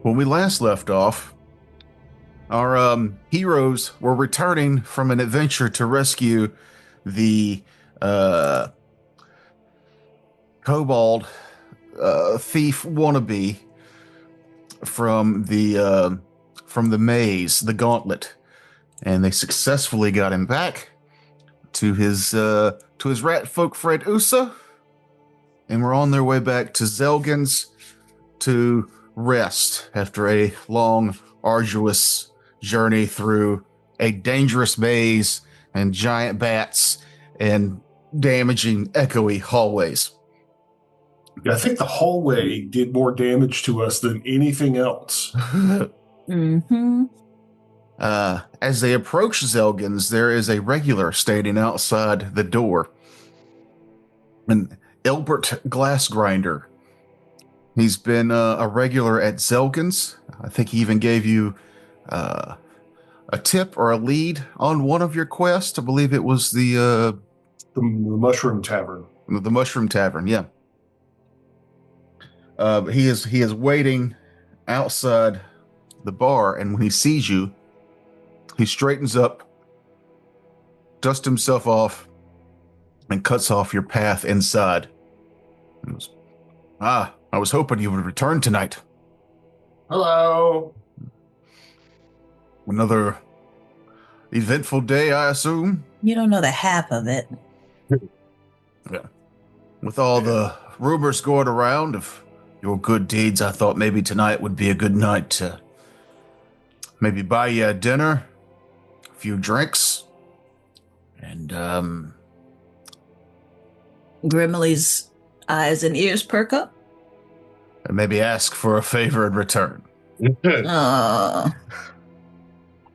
When we last left off, our heroes were returning from an adventure to rescue the uh, kobold thief wannabe from the maze, the gauntlet, and they successfully got him back to his rat folk friend Usa, and we're on their way back to Zelgin's to rest after a long, arduous journey through a dangerous maze and giant bats and damaging, echoey hallways. I think the hallway did more damage to us than anything else. Mm-hmm. As they approach Zelgin's, there is a regular standing outside the door. An Elbert Glassgrinder. He's been a regular at Zelgin's. I think he even gave you a tip or a lead on one of your quests. I believe it was the Mushroom Tavern. The Mushroom Tavern, yeah. He is waiting outside the bar, and when he sees you, he straightens up, dusts himself off, and cuts off your path inside. He goes, I was hoping you would return tonight. Hello. Another eventful day, I assume? You don't know the half of it. Yeah. With all the rumors going around of your good deeds, I thought maybe tonight would be a good night to maybe buy you a dinner, a few drinks, and Grimley's eyes and ears perk up. and maybe ask for a favor in return. Oh,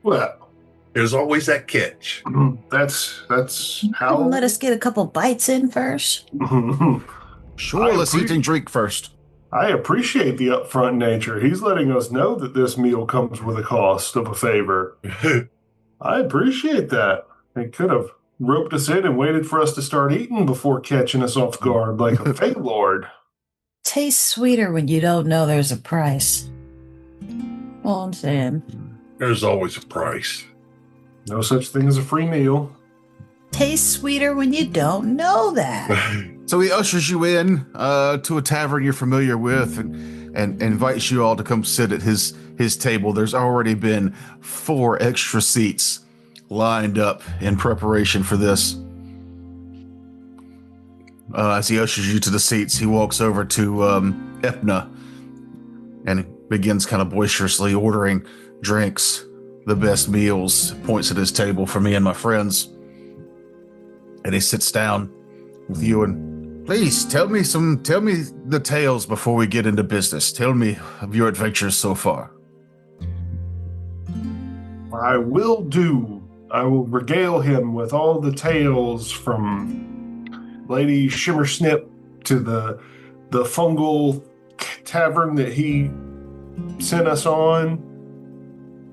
Well, There's always that catch. that's how. let us get a couple bites in first. Sure, let's eat and drink first. I appreciate the upfront nature. He's letting us know that this meal comes with a cost of a favor. I appreciate that. He could have roped us in and waited for us to start eating before catching us off guard like a Fey Lord. Tastes sweeter when you don't know there's a price. All I'm saying. There's always a price. No such thing as a free meal. Tastes sweeter when you don't know that. So he ushers you in to a tavern you're familiar with and invites you all to come sit at his table. There's already been 4 extra seats lined up in preparation for this. As he ushers you to the seats, he walks over to Epna and begins kind of boisterously ordering drinks, the best meals, points at his table for me and my friends. And he sits down with you and, please tell me the tales before we get into business. Tell me of your adventures so far. I will do. I will regale him with all the tales from Lady Shimmersnip to the fungal tavern that he sent us on,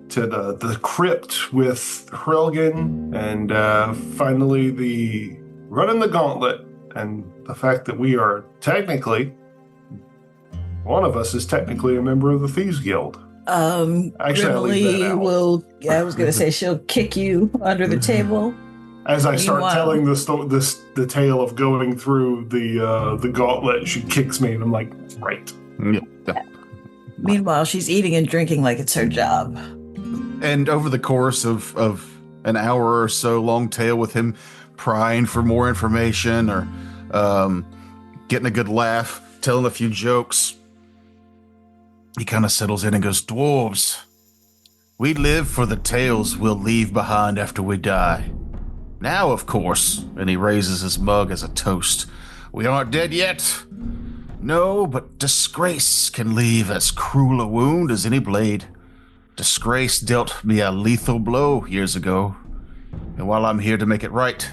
to the crypt with Hrelgen, and finally the running the gauntlet, and the fact that we are technically, one of us is technically a member of the Thieves Guild. Actually, I'll leave that Grimley out. will. I was gonna say she'll kick you under the table. As I start Meanwhile- telling the tale of going through the gauntlet, she kicks me, and I'm like, right. Yep. Meanwhile, she's eating and drinking like it's her job. And over the course of an hour or so long tale with him prying for more information or getting a good laugh, telling a few jokes, he kind of settles in and goes, Dwarves, we live for the tales we'll leave behind after we die. Now, of course, and he raises his mug as a toast, we aren't dead yet. No, but disgrace can leave as cruel a wound as any blade. Disgrace dealt me a lethal blow years ago, and while I'm here to make it right,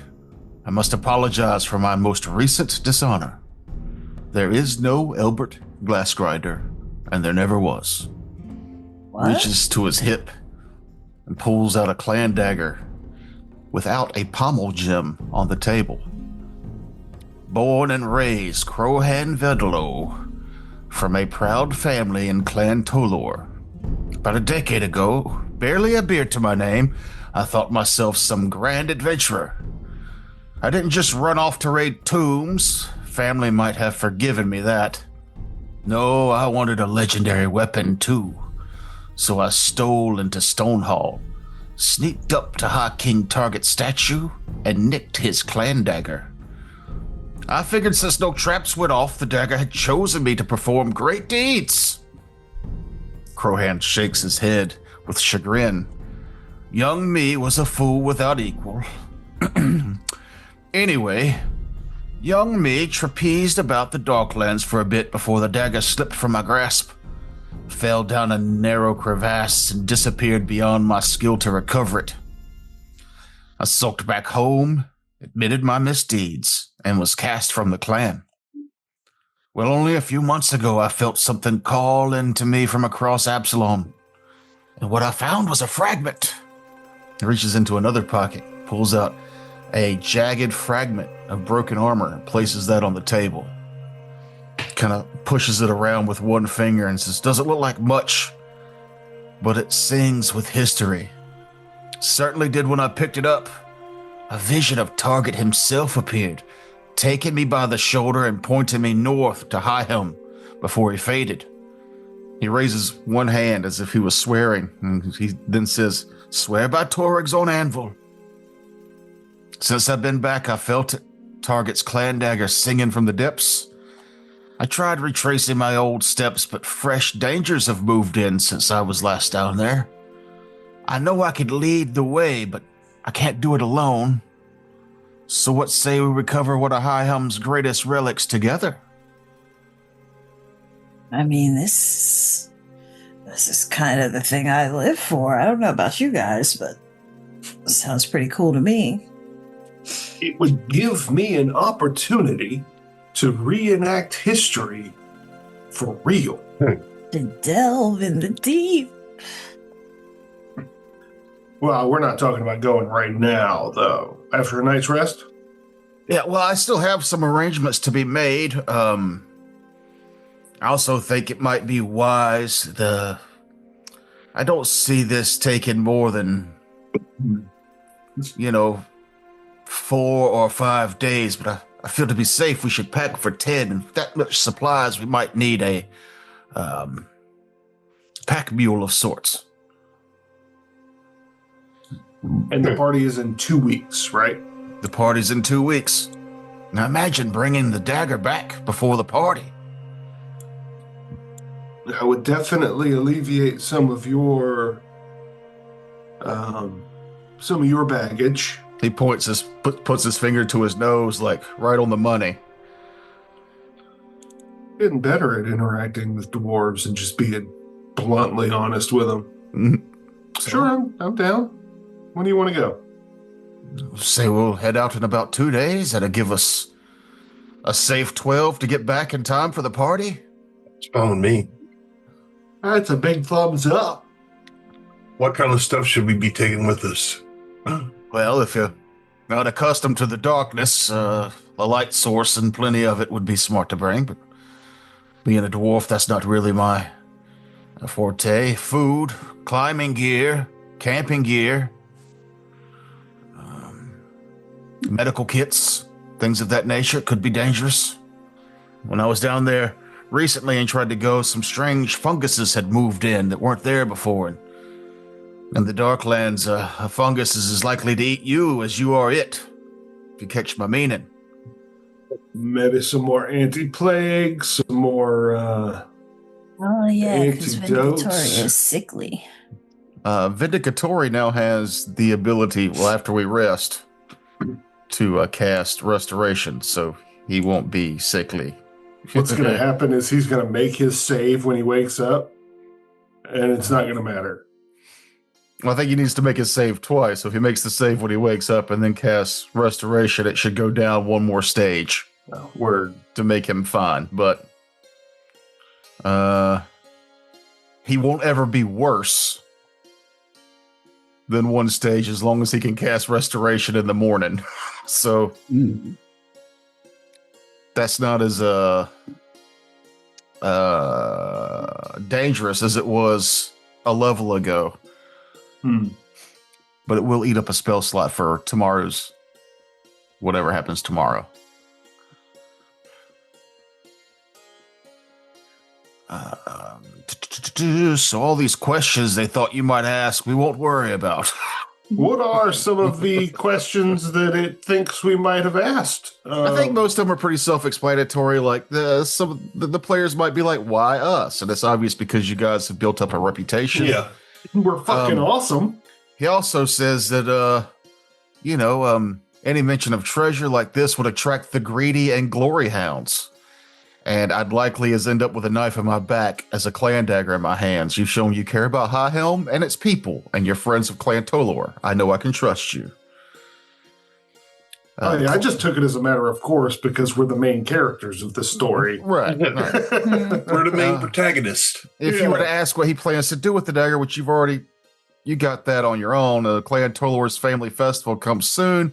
I must apologize for my most recent dishonor. There is no Elbert Glassgrinder, and there never was. What? Reaches to his hip and pulls out a clan dagger without a pommel gem on the table. Born and raised Krohan Vedalo, from a proud family in Clan Tolor. About a decade ago, barely a beard to my name, I thought myself some grand adventurer. I didn't just run off to raid tombs. Family might have forgiven me that. No, I wanted a legendary weapon too. So I stole into Stonehall, sneaked up to High King Target's statue, and nicked his clan dagger. I figured since no traps went off, the dagger had chosen me to perform great deeds. Krohan shakes his head with chagrin. Young me was a fool without equal. Anyway, young me trapezed about the Darklands for a bit before the dagger slipped from my grasp, fell down a narrow crevasse, and disappeared beyond my skill to recover it. I sulked back home, admitted my misdeeds, and was cast from the clan. Well, only a few months ago, I felt something calling to me from across Absalom, and what I found was a fragment. He reaches into another pocket, pulls out a jagged fragment of broken armor, and places that on the table. Kind of pushes it around with one finger and says, doesn't look like much, but it sings with history. Certainly did when I picked it up. A vision of Target himself appeared, taking me by the shoulder and pointing me north to High Helm before he faded. He raises one hand as if he was swearing, and he then says, swear by Torig's own anvil. Since I've been back, I felt it. Target's clan dagger singing from the depths. I tried retracing my old steps, but fresh dangers have moved in since I was last down there. I know I could lead the way, but I can't do it alone. So what say we recover one of High Helm's greatest relics together? I mean, this is kind of the thing I live for. I don't know about you guys, but it sounds pretty cool to me. It would give me an opportunity to reenact history for real. To delve in the deep. Well, we're not talking about going right now, though. After a night's rest? Yeah, well, I still have some arrangements to be made. I also think it might be wise. I don't see this taking more than, 4 or 5 days, but I feel to be safe we should pack for 10, and that much supplies we might need a pack mule of sorts. And the party is in 2 weeks, right? The party's in 2 weeks. Now imagine bringing the dagger back before the party. I would definitely alleviate some of your baggage. He puts his finger to his nose, like right on the money. Getting better at interacting with dwarves and just being bluntly honest with them. Mm-hmm. Sure, I'm down. When do you want to go? Say we'll head out in about 2 days. That'll give us a safe 12 to get back in time for the party. It's fine with me. That's a big thumbs up. What kind of stuff should we be taking with us? Well, if you're not accustomed to the darkness, a light source and plenty of it would be smart to bring, but being a dwarf, that's not really my forte. Food, climbing gear, camping gear, medical kits, things of that nature could be dangerous. When I was down there recently and tried to go, some strange funguses had moved in that weren't there before. And in the Darklands, a fungus is as likely to eat you as you are it, if you catch my meaning. Maybe some more anti-plague, some more Oh, yeah, because antidotes. Vindicatory is sickly. Vindicatory now has the ability, well, after we rest, to cast Restoration, so he won't be sickly. What's going to happen is he's going to make his save when he wakes up, and it's not going to matter. Well, I think he needs to make his save twice. So if he makes the save when he wakes up and then casts Restoration, it should go down one more stage. Word. To make him fine. But he won't ever be worse than one stage as long as he can cast Restoration in the morning. So that's not as dangerous as it was a level ago. But it will eat up a spell slot for tomorrow's whatever happens tomorrow. So all these questions they thought you might ask, we won't worry about. What are some of the questions that it thinks we might have asked? I think most of them are pretty self-explanatory. Like some of the players might be like, "Why us?" And it's obvious because you guys have built up a reputation. Yeah, we're fucking awesome. He also says that, any mention of treasure like this would attract the greedy and glory hounds. And I'd likely as end up with a knife in my back as a clan dagger in my hands. You've shown you care about High Helm and its people, and you're friends of Clan Tolor. I know I can trust you. I just took it as a matter of course because we're the main characters of the story. Right. we're the main protagonist. If you were to ask what he plans to do with the dagger, which you got that on your own. Clan Tolor's family festival comes soon.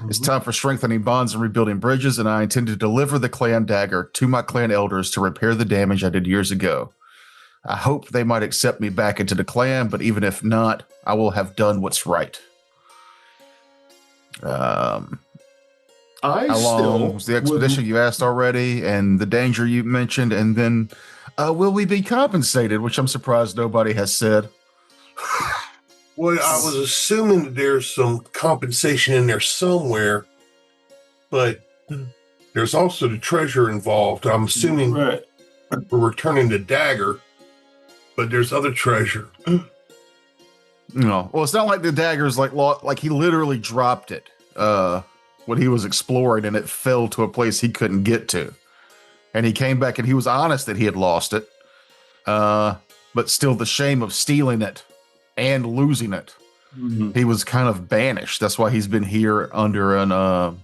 It's time for strengthening bonds and rebuilding bridges, and I intend to deliver the clan dagger to my clan elders to repair the damage I did years ago. I hope they might accept me back into the clan, but even if not, I will have done what's right. How long was the expedition you asked already, and the danger you mentioned, and then will we be compensated, which I'm surprised nobody has said. Well, I was assuming that there's some compensation in there somewhere, but there's also the treasure involved. I'm assuming we're returning the dagger, but there's other treasure. No, well, it's not like the dagger's like he literally dropped it when he was exploring, and it fell to a place he couldn't get to, and he came back and he was honest that he had lost it, but still the shame of stealing it and losing it. He was kind of banished. That's why he's been here under an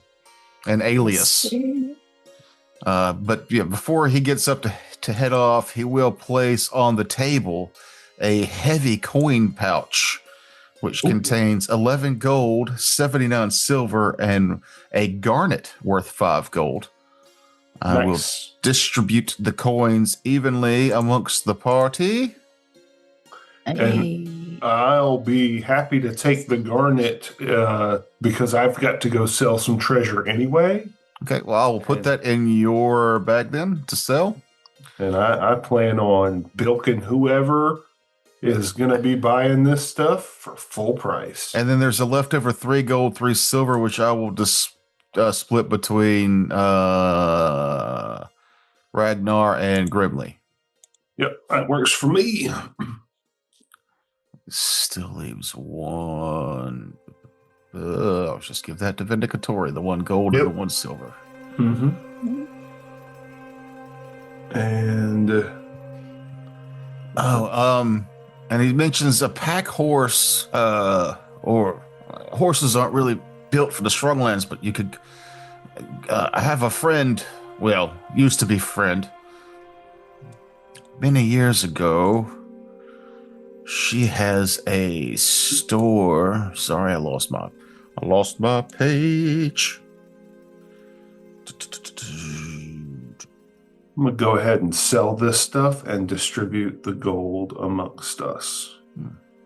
alias. But yeah, before he gets up to head off, he will place on the table a heavy coin pouch, which contains 11 gold, 79 silver, and a garnet worth 5 gold. I will distribute the coins evenly amongst the party. And I'll be happy to take the garnet because I've got to go sell some treasure anyway. Okay, well, I will put that in your bag then to sell. And I plan on bilking whoever is going to be buying this stuff for full price. And then there's a leftover 3 gold, 3 silver, which I will just split between Ragnar and Grimly. Yep, that works for me. Still leaves 1. I'll just give that to Vindicatori, the 1 gold and the 1 silver. And and he mentions a pack horse, or horses aren't really built for the Stronglands, but you could. I have a friend. Well, used to be friend. Many years ago. She has a store. Sorry, I lost my page. I'm going to go ahead and sell this stuff and distribute the gold amongst us.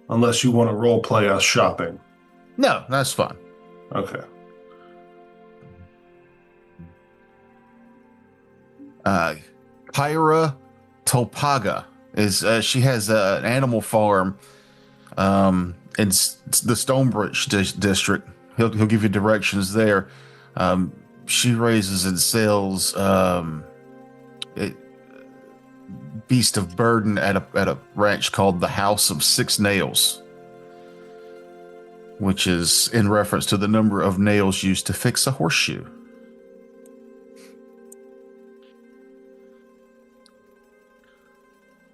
Unless you want to role play us shopping. No, that's fine. Okay. Kyra Tolpaga is she has an animal farm in the Stonebridge district. He'll give you directions there. She raises and sells beast of burden at a ranch called the House of 6 Nails, which is in reference to the number of nails used to fix a horseshoe.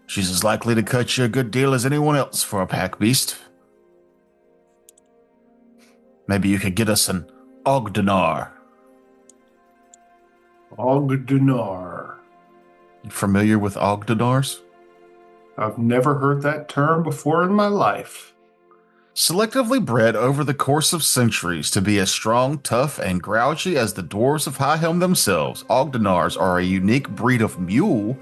She's as likely to cut you a good deal as anyone else for a pack beast. Maybe you could get us an Ogdenar. Ogdenar. Familiar with Ogdenars? I've never heard that term before in my life. Selectively bred over the course of centuries to be as strong, tough, and grouchy as the dwarves of High Helm themselves, Ogdenars are a unique breed of mule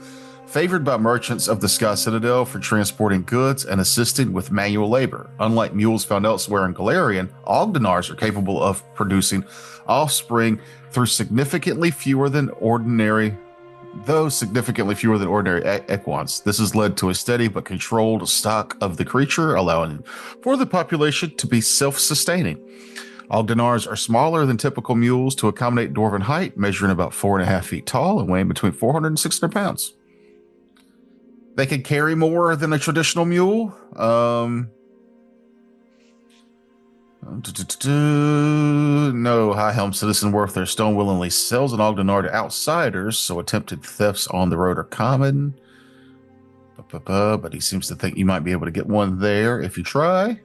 favored by merchants of the Sky Citadel for transporting goods and assisting with manual labor. Unlike mules found elsewhere in Galarian, Ogdenars are capable of producing offspring through significantly fewer than ordinary equans. This has led to a steady but controlled stock of the creature, allowing for the population to be self-sustaining. Ogdenars are smaller than typical mules to accommodate dwarven height, measuring about 4.5 feet tall and weighing between 400 and 600 pounds. They can carry more than a traditional mule. No high helm citizen worth their stone willingly sells an Ogdenar to outsiders, so attempted thefts on the road are common. But he seems to think you might be able to get one there if you try.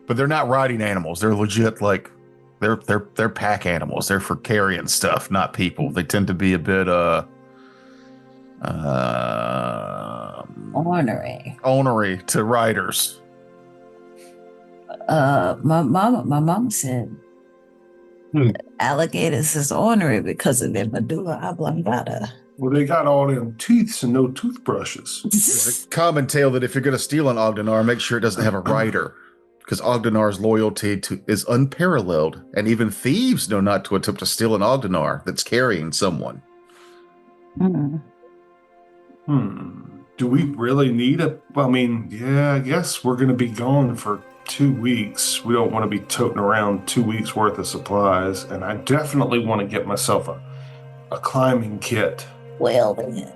But they're not riding animals. They're legit, like they're pack animals. They're for carrying stuff, not people. They tend to be a bit ornery to riders. My mama said alligators is ornery because of their medulla oblongata. Well, they got all them teeth and no toothbrushes. There's a common tale that if you're going to steal an Ogdenar, make sure it doesn't have a rider, because Ogdenar's loyalty is unparalleled, and even thieves know not to attempt to steal an Ogdenar that's carrying someone. Do we really need a... I mean, yeah, I guess we're going to be gone for 2 weeks. We don't want to be toting around 2 weeks worth of supplies, and I definitely want to get myself a climbing kit. Well, then.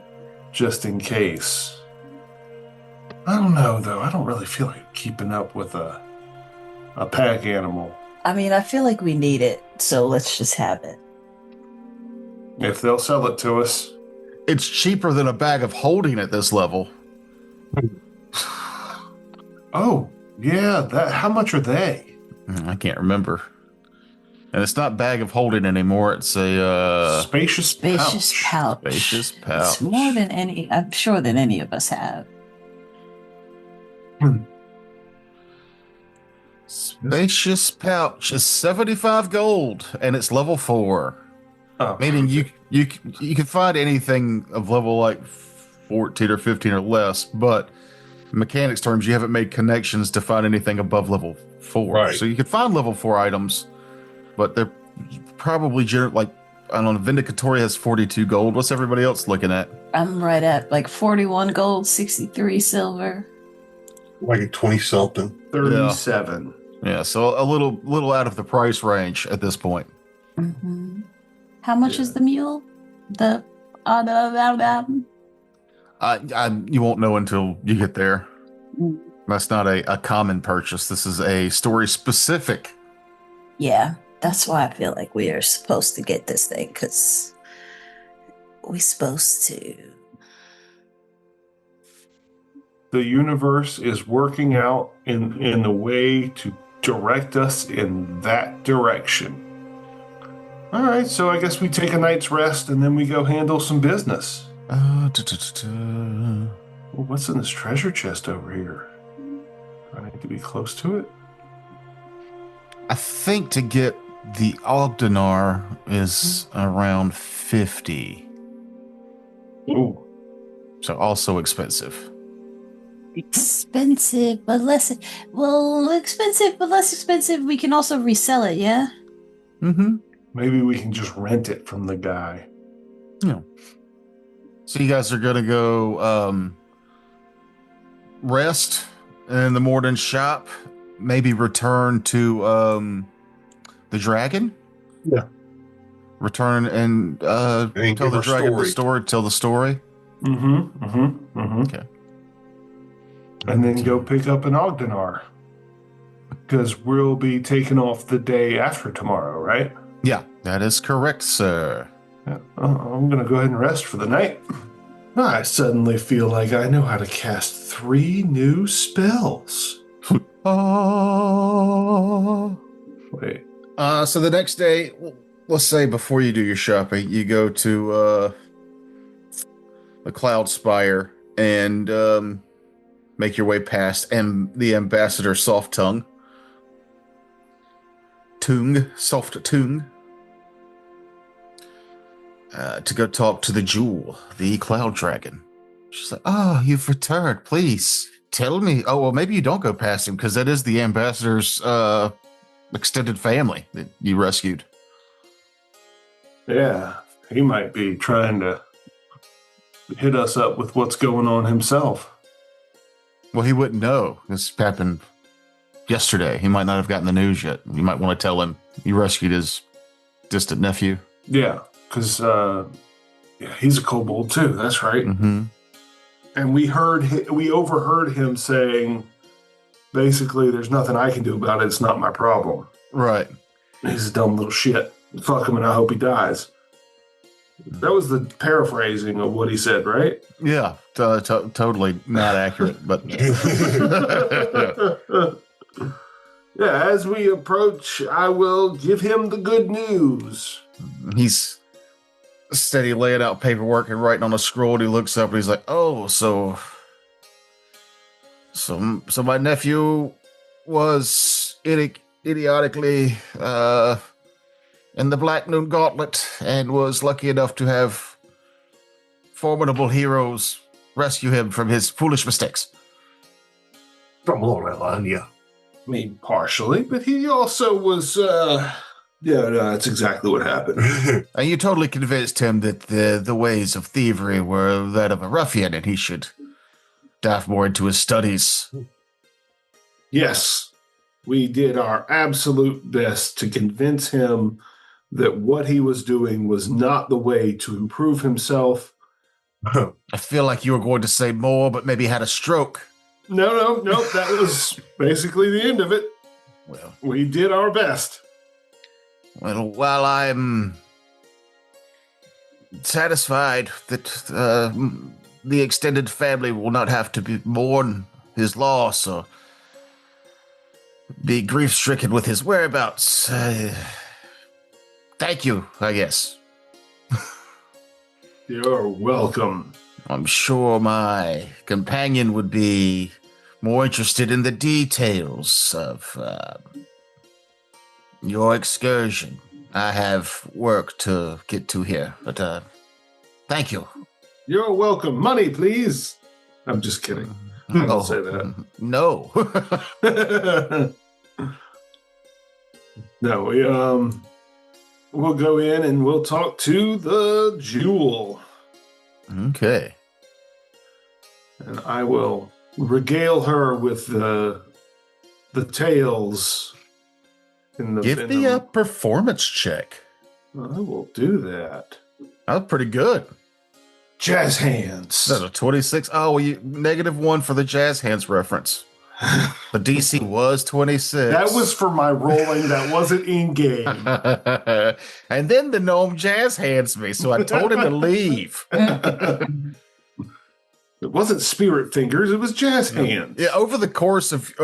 Just in case. I don't know, though. I don't really feel like keeping up with a pack animal. I mean, I feel like we need it, so let's just have it. If they'll sell it to us. It's cheaper than a bag of holding at this level. Oh, yeah. How much are they? I can't remember. And it's not bag of holding anymore. It's a spacious pouch. Spacious pouch. It's more than any, I'm sure, than any of us have. Spacious pouch is 75 gold, and it's level 4. Oh, meaning you can find anything of level like 14 or 15 or less, but in mechanics terms, you haven't made connections to find anything above level 4. Right. So you can find level 4 items, but they're probably like, I don't know, Vindicatory has 42 gold. What's everybody else looking at? I'm right at like 41 gold, 63 silver. Like a 20-something. 37. Yeah, so a little out of the price range at this point. Mm-hmm. How much is the mule? You won't know until you get there. That's not a common purchase. This is a story specific. Yeah, that's why I feel like we are supposed to get this thing, because we're supposed to. The universe is working out in the way to direct us in that direction. All right, so I guess we take a night's rest and then we go handle some business. Well, what's in this treasure chest over here? Do I need to be close to it? I think to get the Ogdenar is around 50. Ooh. So also expensive. Expensive, but less. Well, expensive, but less expensive. We can also resell it, yeah? Mm-hmm. Maybe we can just rent it from the guy. Yeah. So you guys are going to go rest in the morning shop, maybe return to the dragon? Yeah. Return and tell the dragon the story. Tell the story? Okay. And then go pick up an Ogdenar. Because we'll be taking off the day after tomorrow, right? Yeah, that is correct, sir. Yeah, I'm going to go ahead and rest for the night. I suddenly feel like I know how to cast 3 new spells. Wait. So the next day, let's say before you do your shopping, you go to the Cloud Spire and make your way past the Ambassador Soft Tongue. Soft Tongue. to go talk to the Jewel, the Cloud Dragon. She's like, oh, you've returned. Please tell me. Oh, well, maybe you don't go past him because that is the ambassador's extended family that you rescued. Yeah, he might be trying to hit us up with what's going on himself. Well, he wouldn't know. This happened yesterday. He might not have gotten the news yet. You might want to tell him you rescued his distant nephew. Yeah, because he's a kobold too. That's right. Mm-hmm. And we overheard him saying, basically, there's nothing I can do about it. It's not my problem. Right. He's a dumb little shit. Fuck him, and I hope he dies. That was the paraphrasing of what he said, right? Yeah, totally not accurate, but yeah. As we approach, I will give him the good news. He's steady laying out paperwork and writing on a scroll. And he looks up and he's like, "Oh, so my nephew was idiotically in the Black Noon Gauntlet and was lucky enough to have formidable heroes rescue him from his foolish mistakes." Something along that line, yeah. I mean, partially, but he also was, yeah, no, that's exactly what happened. And you totally convinced him that the ways of thievery were that of a ruffian and he should dive more into his studies. Yes, we did our absolute best to convince him that what he was doing was not the way to improve himself. I feel like you were going to say more, but maybe had a stroke. No, that was basically the end of it. Well, we did our best. Well, while I'm satisfied that the extended family will not have to mourn his loss or be grief-stricken with his whereabouts, thank you, I guess. You're welcome. I'm sure my companion would be more interested in the details of your excursion. I have work to get to here, but thank you. You're welcome. Money, please. I'm just kidding. Don't say that. No. No, we'll go in and we'll talk to the Jewel. Okay. And I will regale her with the tales. Give me a performance check. I will do that. That was pretty good. Jazz hands. That's a 26. Oh, well, -1 for the jazz hands reference. The DC was 26. That was for my rolling. That wasn't in game. And then the gnome jazz hands me, so I told him to leave. It wasn't spirit fingers. It was jazz hands. Yeah. Over the course of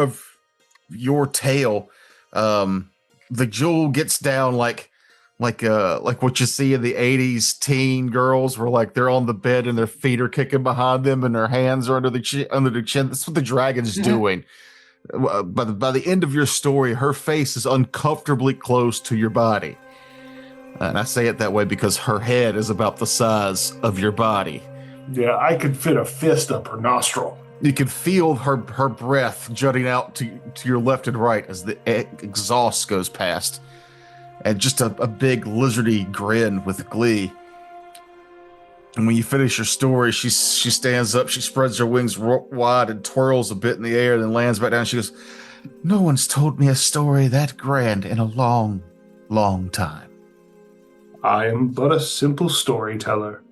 your tale, the Jewel gets down like what you see in the 80s teen girls, where like they're on the bed and their feet are kicking behind them and their hands are under the chin. That's what the dragon's doing. By the end of your story, her face is uncomfortably close to your body. And I say it that way because her head is about the size of your body. Yeah, I could fit a fist up her nostril. You can feel her breath jutting out to your left and right as the exhaust goes past. And just a big lizardy grin with glee. And when you finish your story, she stands up, she spreads her wings wide and twirls a bit in the air, then lands back down. She goes, "No one's told me a story that grand in a long, long time. I am but a simple storyteller."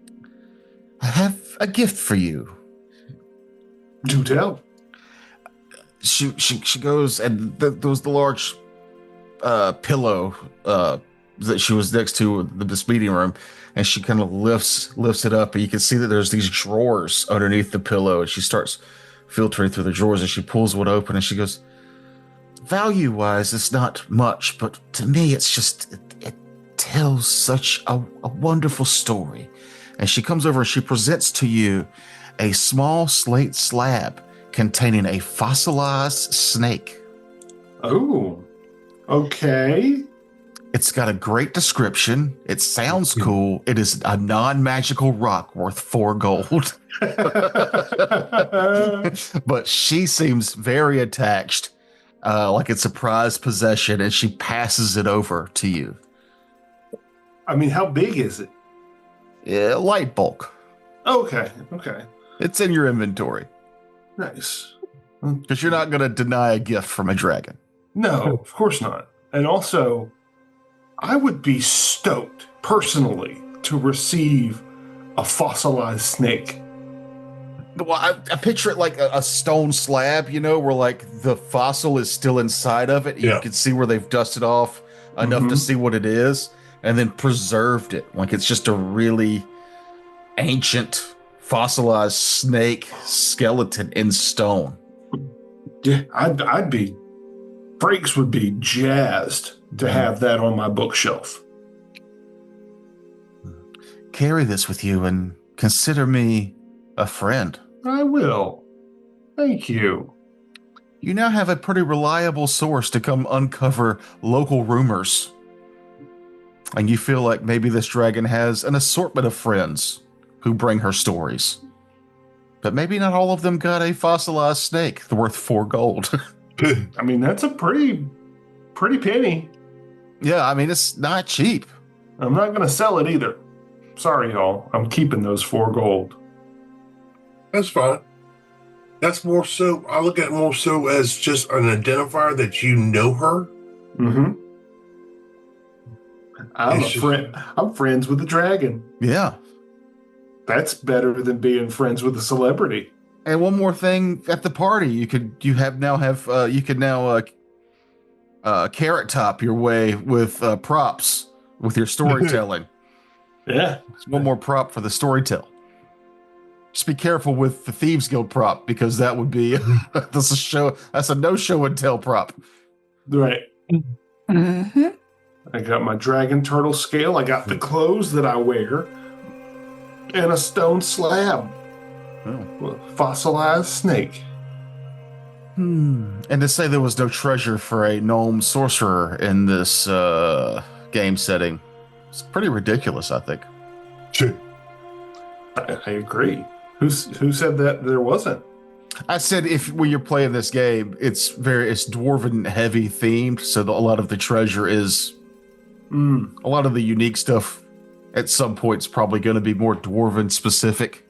I have a gift for you. Do tell. She goes, and there was the large pillow that she was next to in this meeting room, and she kind of lifts it up, and you can see that there's these drawers underneath the pillow, and she starts filtering through the drawers, and she pulls one open, and she goes, "Value-wise, it's not much, but to me, it's just it tells such a wonderful story." And she comes over and she presents to you a small slate slab containing a fossilized snake. Oh, okay. It's got a great description. It sounds cool. It is a non-magical rock worth 4 gold. But she seems very attached, like it's a prized possession, and she passes it over to you. I mean, how big is it? Yeah, light bulk. Okay. It's in your inventory. Nice. Because you're not going to deny a gift from a dragon. No, of course not. And also, I would be stoked, personally, to receive a fossilized snake. Well, I picture it like a stone slab, where like the fossil is still inside of it. You can see where they've dusted off enough to see what it is, and then preserved it. Like it's just a really ancient fossilized snake skeleton in stone. Yeah, I'd be, Frakes would be jazzed to have that on my bookshelf. Carry this with you and consider me a friend. I will. Thank you. You now have a pretty reliable source to come uncover local rumors. And you feel like maybe this dragon has an assortment of friends who bring her stories. But maybe not all of them got a fossilized snake worth 4 gold. I mean, that's a pretty penny. Yeah, I mean, it's not cheap. I'm not going to sell it either. Sorry, y'all. I'm keeping those 4 gold. That's fine. That's more so, I look at it more so as just an identifier that you know her. Mm-hmm. I'm friends with the dragon. Yeah. That's better than being friends with a celebrity. And one more thing at the party, you can now carrot top your way with props with your storytelling. Yeah. It's one more prop for the storytell. Just be careful with the Thieves Guild prop, because that would be that's a no show and tell prop. Right. Mm-hmm. I got my dragon turtle scale. I got the clothes that I wear, and a stone slab. With a fossilized snake. And to say there was no treasure for a gnome sorcerer in this game setting, it's pretty ridiculous, I think. Sure. I agree. Who said that there wasn't? I said when you're playing this game, it's dwarven heavy themed, so a lot of the treasure is a lot of the unique stuff at some point is probably going to be more dwarven specific.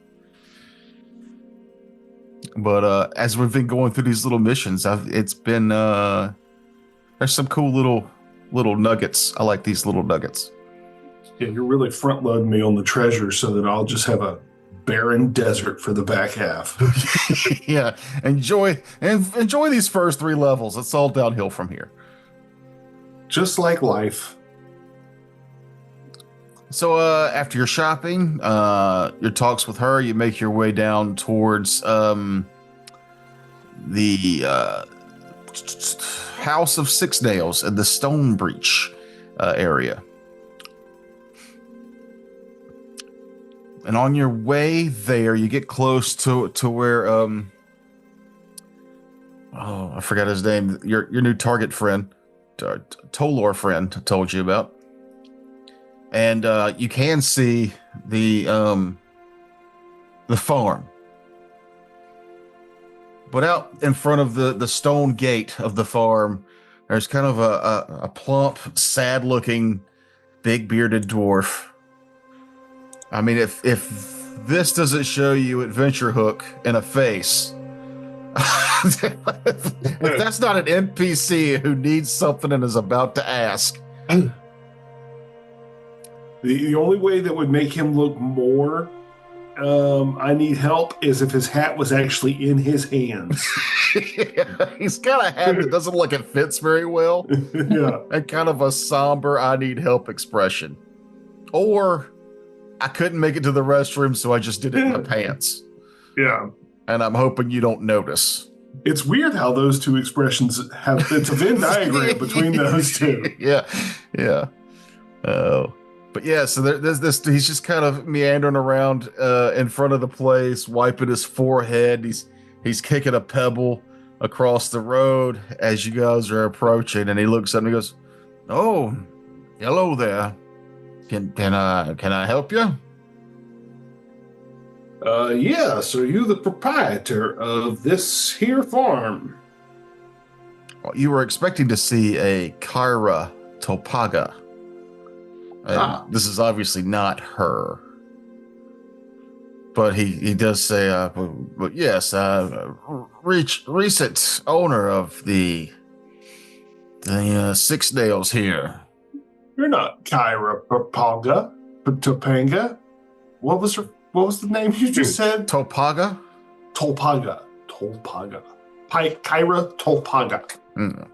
But as we've been going through these little missions, it's been there's some cool little nuggets. I like these little nuggets. Yeah, you're really front loading me on the treasure so that I'll just have a barren desert for the back half. Yeah, enjoy these first 3 levels. It's all downhill from here. Just like life. So after your shopping, your talks with her, you make your way down towards the House of Six Nails in the Stone Breach area. And on your way there, you get close to where I forgot his name. Your new target friend, Tolor friend, told you about. And you can see the farm. But out in front of the stone gate of the farm, there's kind of a plump, sad-looking, big bearded dwarf. I mean, if this doesn't show you Adventure Hook in a face, if that's not an NPC who needs something and is about to ask. The only way that would make him look more I need help is if his hat was actually in his hands. Yeah, he's got a hat that doesn't look it fits very well. Yeah. And kind of a somber I need help expression. Or I couldn't make it to the restroom, so I just did it in my pants. Yeah. And I'm hoping you don't notice. It's weird how those two expressions have, it's a Venn diagram between those two. Yeah. But yeah, so there's this, he's just kind of meandering around in front of the place, wiping his forehead. He's kicking a pebble across the road as you guys are approaching, and he looks up and he goes, "Oh, Hello there. Can I help you? Yes. Are you the proprietor of this here farm? Well, you were expecting to see a Kyra Topaga. This is obviously not her. But he does say, but yes, recent owner of the Six Nails here. You're not Kyra Topanga. What was the name you just said? Topaga? Tolpaga. Kyra Tolpaga. Mm.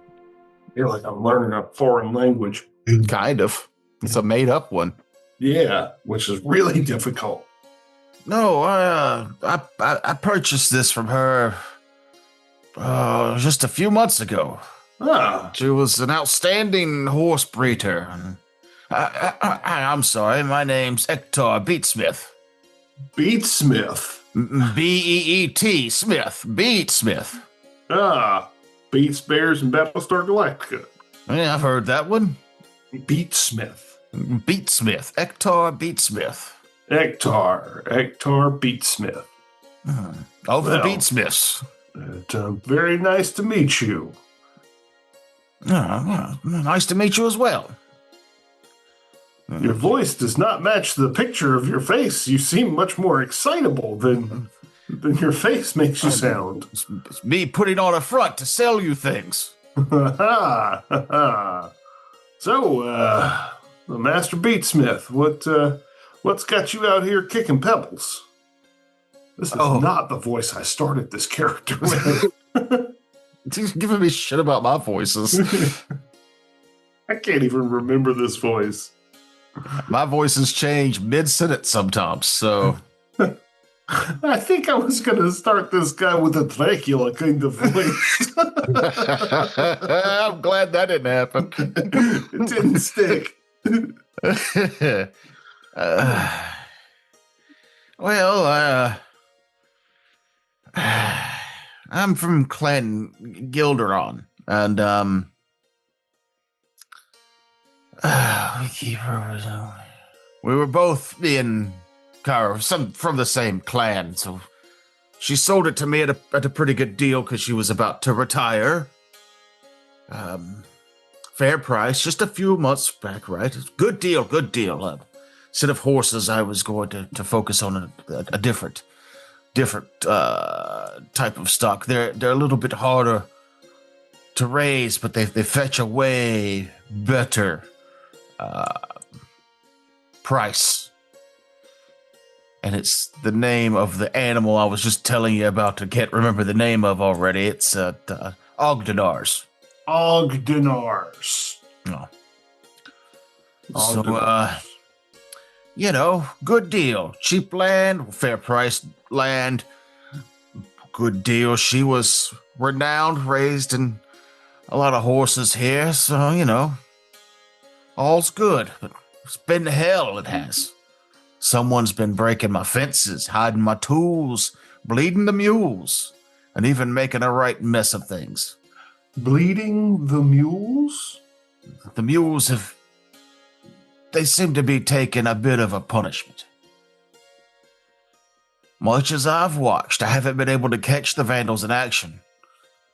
You're like I'm learning a foreign language. Kind of. It's a made-up one. Yeah, which is really difficult. No, I purchased this from her just a few months ago. Ah. She was an outstanding horse breeder. I'm sorry, my name's Hector Beatsmith. Beatsmith. Beet Smith. Beatsmith. Ah. Beats Bears and Battlestar Galactica. Yeah, I've heard that one. Beatsmith. Beatsmith. Hector Beatsmith. Hector Beatsmith. Of the Beatsmiths. Very nice to meet you. Nice to meet you as well. Your voice does not match the picture of your face. You seem much more excitable than your face makes you sound. It's me putting on a front to sell you things. So, Master Beatsmith, what's got you out here kicking pebbles? This is not the voice I started this character with. He's giving me shit about my voices. I can't even remember this voice. My voices change mid-sentence sometimes, so... I think I was going to start this guy with a Dracula kind of voice. I'm glad that didn't happen. It didn't stick. I'm from Clan Gilderon, and we were both being from the same clan, so she sold it to me at a pretty good deal because she was about to retire. Fair price, just a few months back, right? Good deal. Instead of horses, I was going to focus on a different type of stock. They're a little bit harder to raise, but they fetch a way better price. And it's the name of the animal I was just telling you about. I can't remember the name of already. It's Ogdenars. Ogdenars. Oh. So, good deal. Cheap land, fair price land. Good deal. She was renowned, raised in a lot of horses here, so, all's good. But it's been to hell, it has. Someone's been breaking my fences, hiding my tools, bleeding the mules, and even making a right mess of things. Bleeding the mules? The mules they seem to be taking a bit of a punishment. Much as I've watched, I haven't been able to catch the vandals in action.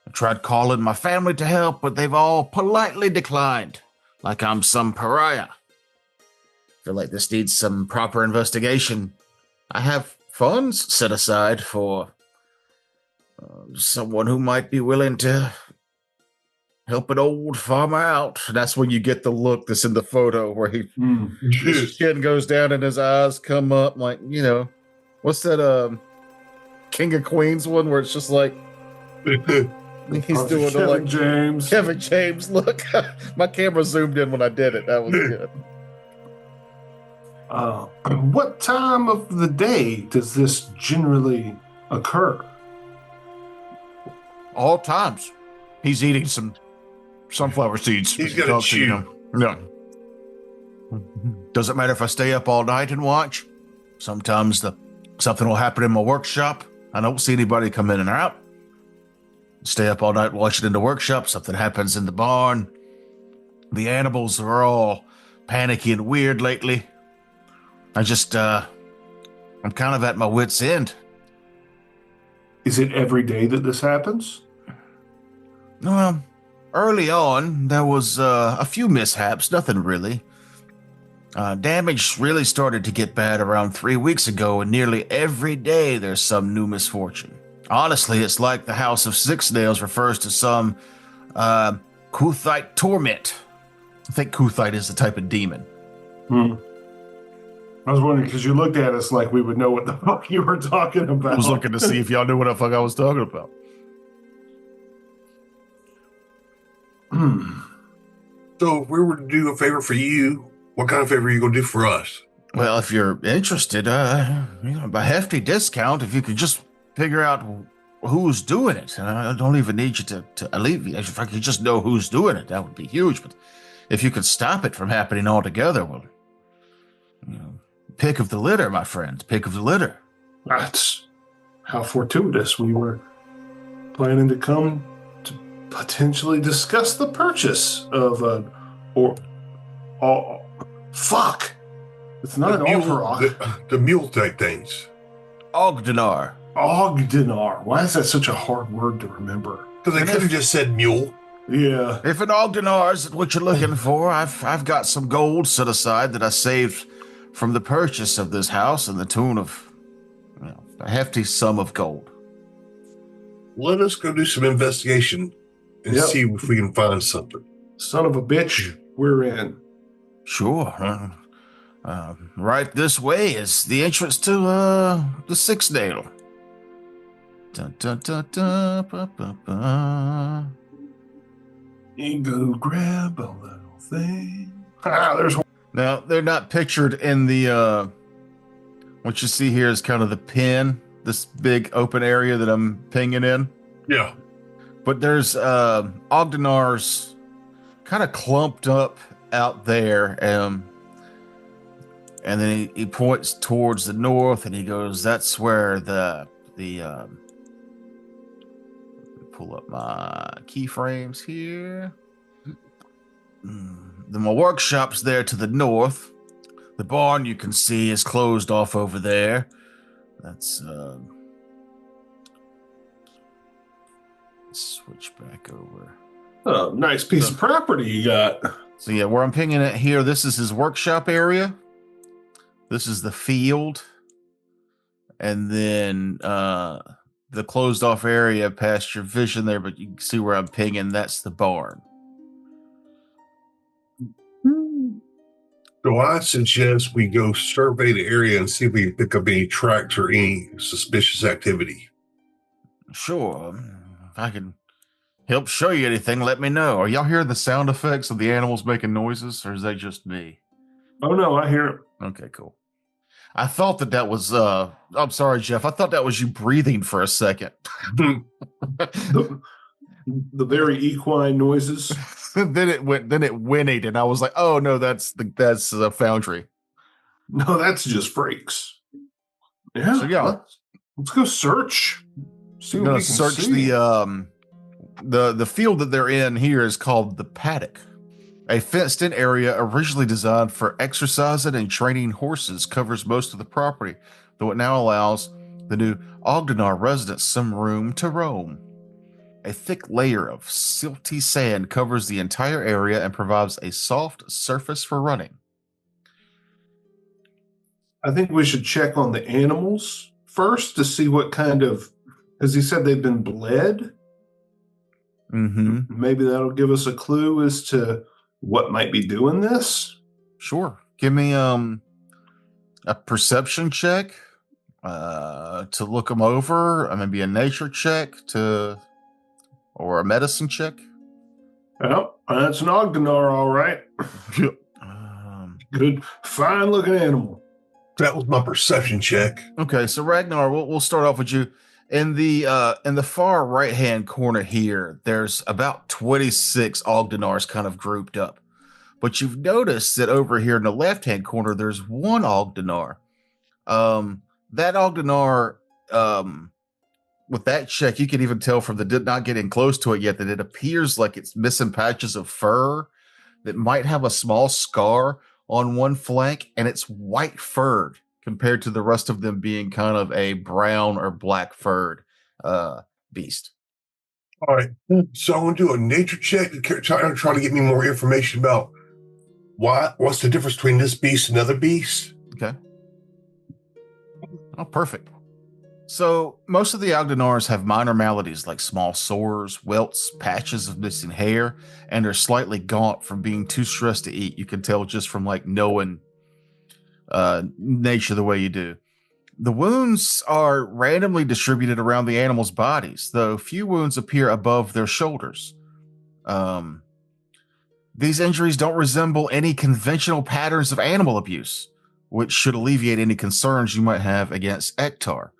I tried calling my family to help, but they've all politely declined, like I'm some pariah. Feel like this needs some proper investigation. I have funds set aside for someone who might be willing to help an old farmer out. That's when you get the look that's in the photo where his chin goes down and his eyes come up like, what's that King of Queens one where it's just like he's doing the Kevin James look. My camera zoomed in when I did it. That was good. What time of the day does this generally occur? All times. He's eating some sunflower seeds. He's got to chew. No. Doesn't matter if I stay up all night and watch. Sometimes something will happen in my workshop. I don't see anybody come in and out. Stay up all night watching in the workshop. Something happens in the barn. The animals are all panicky and weird lately. I'm kind of at my wit's end. Is it every day that this happens? Well, early on, there was a few mishaps, nothing really. Damage really started to get bad around 3 weeks ago, and nearly every day there's some new misfortune. Honestly, it's like the House of Six Nails refers to some Kuthite torment. I think Kuthite is the type of demon. I was wondering, because you looked at us like we would know what the fuck you were talking about. I was looking to see if y'all knew what the fuck I was talking about. So if we were to do a favor for you, what kind of favor are you going to do for us? Well, if you're interested, a hefty discount if you could just figure out who's doing it. I don't even need you to alleviate. If I could just know who's doing it, that would be huge. But if you could stop it from happening altogether, well, pick of the litter, my friend. Pick of the litter. That's how fortuitous. We were planning to come to potentially discuss the purchase of fuck. It's not an Alvarok. The mule type things. Ogdenar. Ogdenar. Why is that such a hard word to remember? Because I could have just said mule. Yeah. If an Ogdenar is what you're looking for, I've got some gold set aside that I saved from the purchase of this house in the tune of a hefty sum of gold. Let us go do some investigation and see if we can find something. Son of a bitch, we're in. Sure. Right this way is the entrance to the Six Nail. Dun, dun, dun, dun, ba, ba, ba. You go grab a little thing. There's one. Now, they're not pictured in the, what you see here is kind of the pin, this big open area that I'm pinging in. Yeah. But there's Ogdenar's kind of clumped up out there, and then he points towards the north, and he goes, that's where the pull up my keyframes here. My workshop's there to the north. The barn you can see is closed off over there. That's switch back over. Oh, nice piece of property you got. So yeah, where I'm pinging it here, this is his workshop area. This is the field. And then the closed off area past your vision there, but you can see where I'm pinging, that's the barn. So I suggest we go survey the area and see if we can pick up any tracks or any suspicious activity. Sure. If I can help show you anything, let me know. Are y'all hearing the sound effects of the animals making noises, or is that just me? Oh, no, I hear it. Okay, cool. I thought that was, I'm sorry, Jeff. I thought that was you breathing for a second. The very equine noises. then it whinnied, and I was like, "Oh no, that's the foundry." No, that's just freaks. Yeah, so, yeah. Let's go search. See what we can search see. The field that they're in here is called the paddock, a fenced-in area originally designed for exercising and training horses. Covers most of the property, though it now allows the new Ogdenar residents some room to roam. A thick layer of silty sand covers the entire area and provides a soft surface for running. I think we should check on the animals first to see what kind of, as he said, they've been bled. Mm-hmm. Maybe that'll give us a clue as to what might be doing this. Sure. Give me a perception check to look them over, maybe a nature check or a medicine check. Oh, that's an Ogdenar, all right. Good, fine-looking animal. That was my perception check. Okay, so Ragnar, we'll start off with you. In the far right-hand corner here, there's about 26 Ogdenars kind of grouped up. But you've noticed that over here in the left-hand corner, there's one Ogdenar. That Ogdenar, with that check, you can even tell from the not getting close to it yet that it appears like it's missing patches of fur that might have a small scar on one flank, and it's white furred compared to the rest of them being kind of a brown or black furred beast. All right. So I'm going to do a nature check to try to get me more information about what's the difference between this beast and other beasts. Okay. Oh, perfect. So most of the Ogdenars have minor maladies like small sores, welts, patches of missing hair, and are slightly gaunt from being too stressed to eat. You can tell just from like knowing nature the way you do. The wounds are randomly distributed around the animals' bodies, though few wounds appear above their shoulders. These injuries don't resemble any conventional patterns of animal abuse, which should alleviate any concerns you might have against Ektar.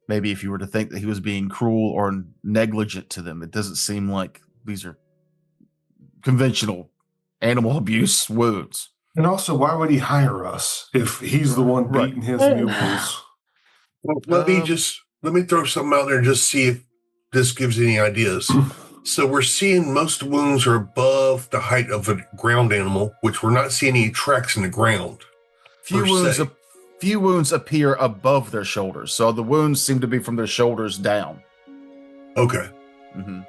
Maybe if you were to think that he was being cruel or negligent to them, it doesn't seem like these are conventional animal abuse wounds. And also, why would he hire us if he's the one beating his mules? Well, let me throw something out there and just see if this gives any ideas. So we're seeing most wounds are above the height of a ground animal, which we're not seeing any tracks in the ground. Few wounds appear above their shoulders, so the wounds seem to be from their shoulders down. Okay. Mm-hmm.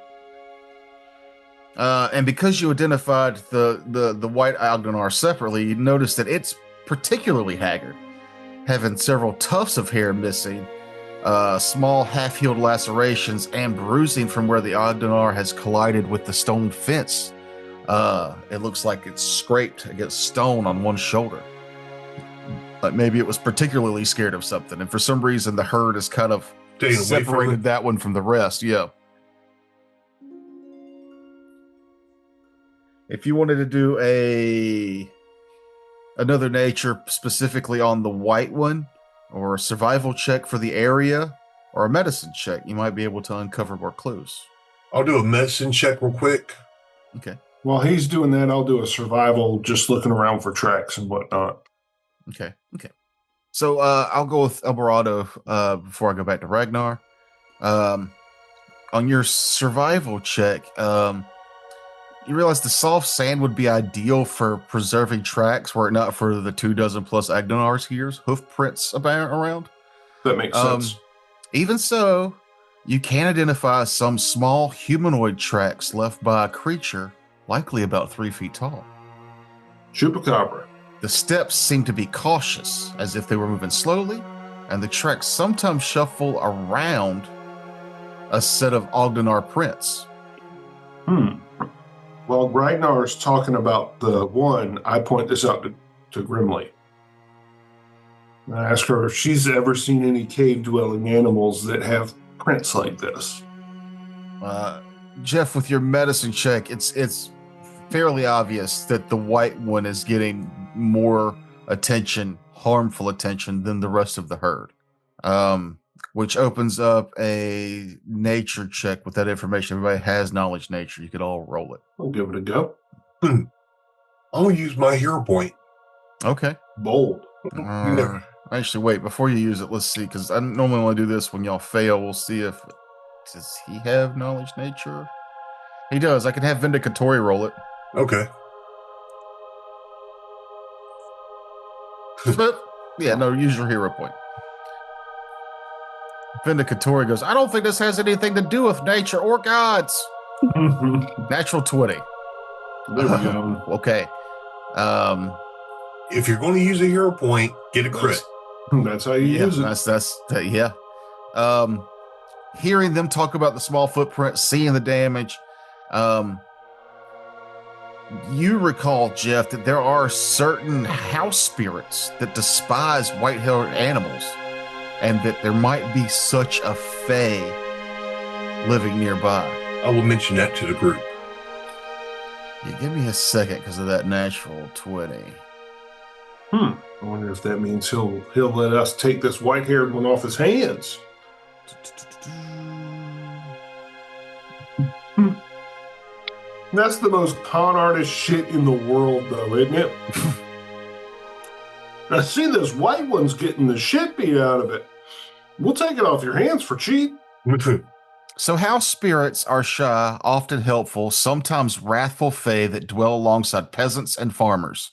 And because you identified the white Ogdenar separately, you noticed that it's particularly haggard, having several tufts of hair missing, small half-healed lacerations, and bruising from where the Ogdenar has collided with the stone fence. It looks like it's scraped against stone on one shoulder. Like maybe it was particularly scared of something, and for some reason the herd has kind of separated that one from the rest. Yeah. If you wanted to do another nature specifically on the white one, or a survival check for the area, or a medicine check, you might be able to uncover more clues. I'll do a medicine check real quick. Okay. While he's doing that, I'll do a survival, just looking around for tracks and whatnot. Okay. So I'll go with Alvarado before I go back to Ragnar. On your survival check, you realize the soft sand would be ideal for preserving tracks were it not for the 24 plus Agdenars here's hoof prints around. That makes sense. Even so, you can identify some small humanoid tracks left by a creature likely about 3 feet tall. Chupacabra. The steps seem to be cautious, as if they were moving slowly, and the tracks sometimes shuffle around a set of Ogdenar prints. While Ragnar's talking about the one, I point this out to Grimly. And I ask her if she's ever seen any cave-dwelling animals that have prints like this. Jeff, with your medicine check, it's fairly obvious that the white one is getting more attention, harmful attention, than the rest of the herd. Which opens up a nature check with that information. Everybody has knowledge nature. You could all roll it. I'll give it a go. I'll use my hero point. Okay. Bold. Actually, wait, before you use it, let's see, because I normally only do this when y'all fail. We'll see if, does he have knowledge nature? He does. I can have Vindicatori roll it. Okay. But, yeah, no, use your hero point. Vindicatori goes, I don't think this has anything to do with nature or gods. Natural 20. There we go. Okay. If you're going to use a hero point, get a crit. That's how you use it. That's yeah. Hearing them talk about the small footprint, seeing the damage, you recall, Jeff, that there are certain house spirits that despise white-haired animals, and that there might be such a fae living nearby. I will mention that to the group. Yeah, give me a second because of that natural 20. I wonder if that means he'll let us take this white-haired one off his hands. That's the most con artist shit in the world, though, isn't it? I see this white one's getting the shit beat out of it. We'll take it off your hands for cheap. So house spirits are shy, often helpful, sometimes wrathful fae that dwell alongside peasants and farmers.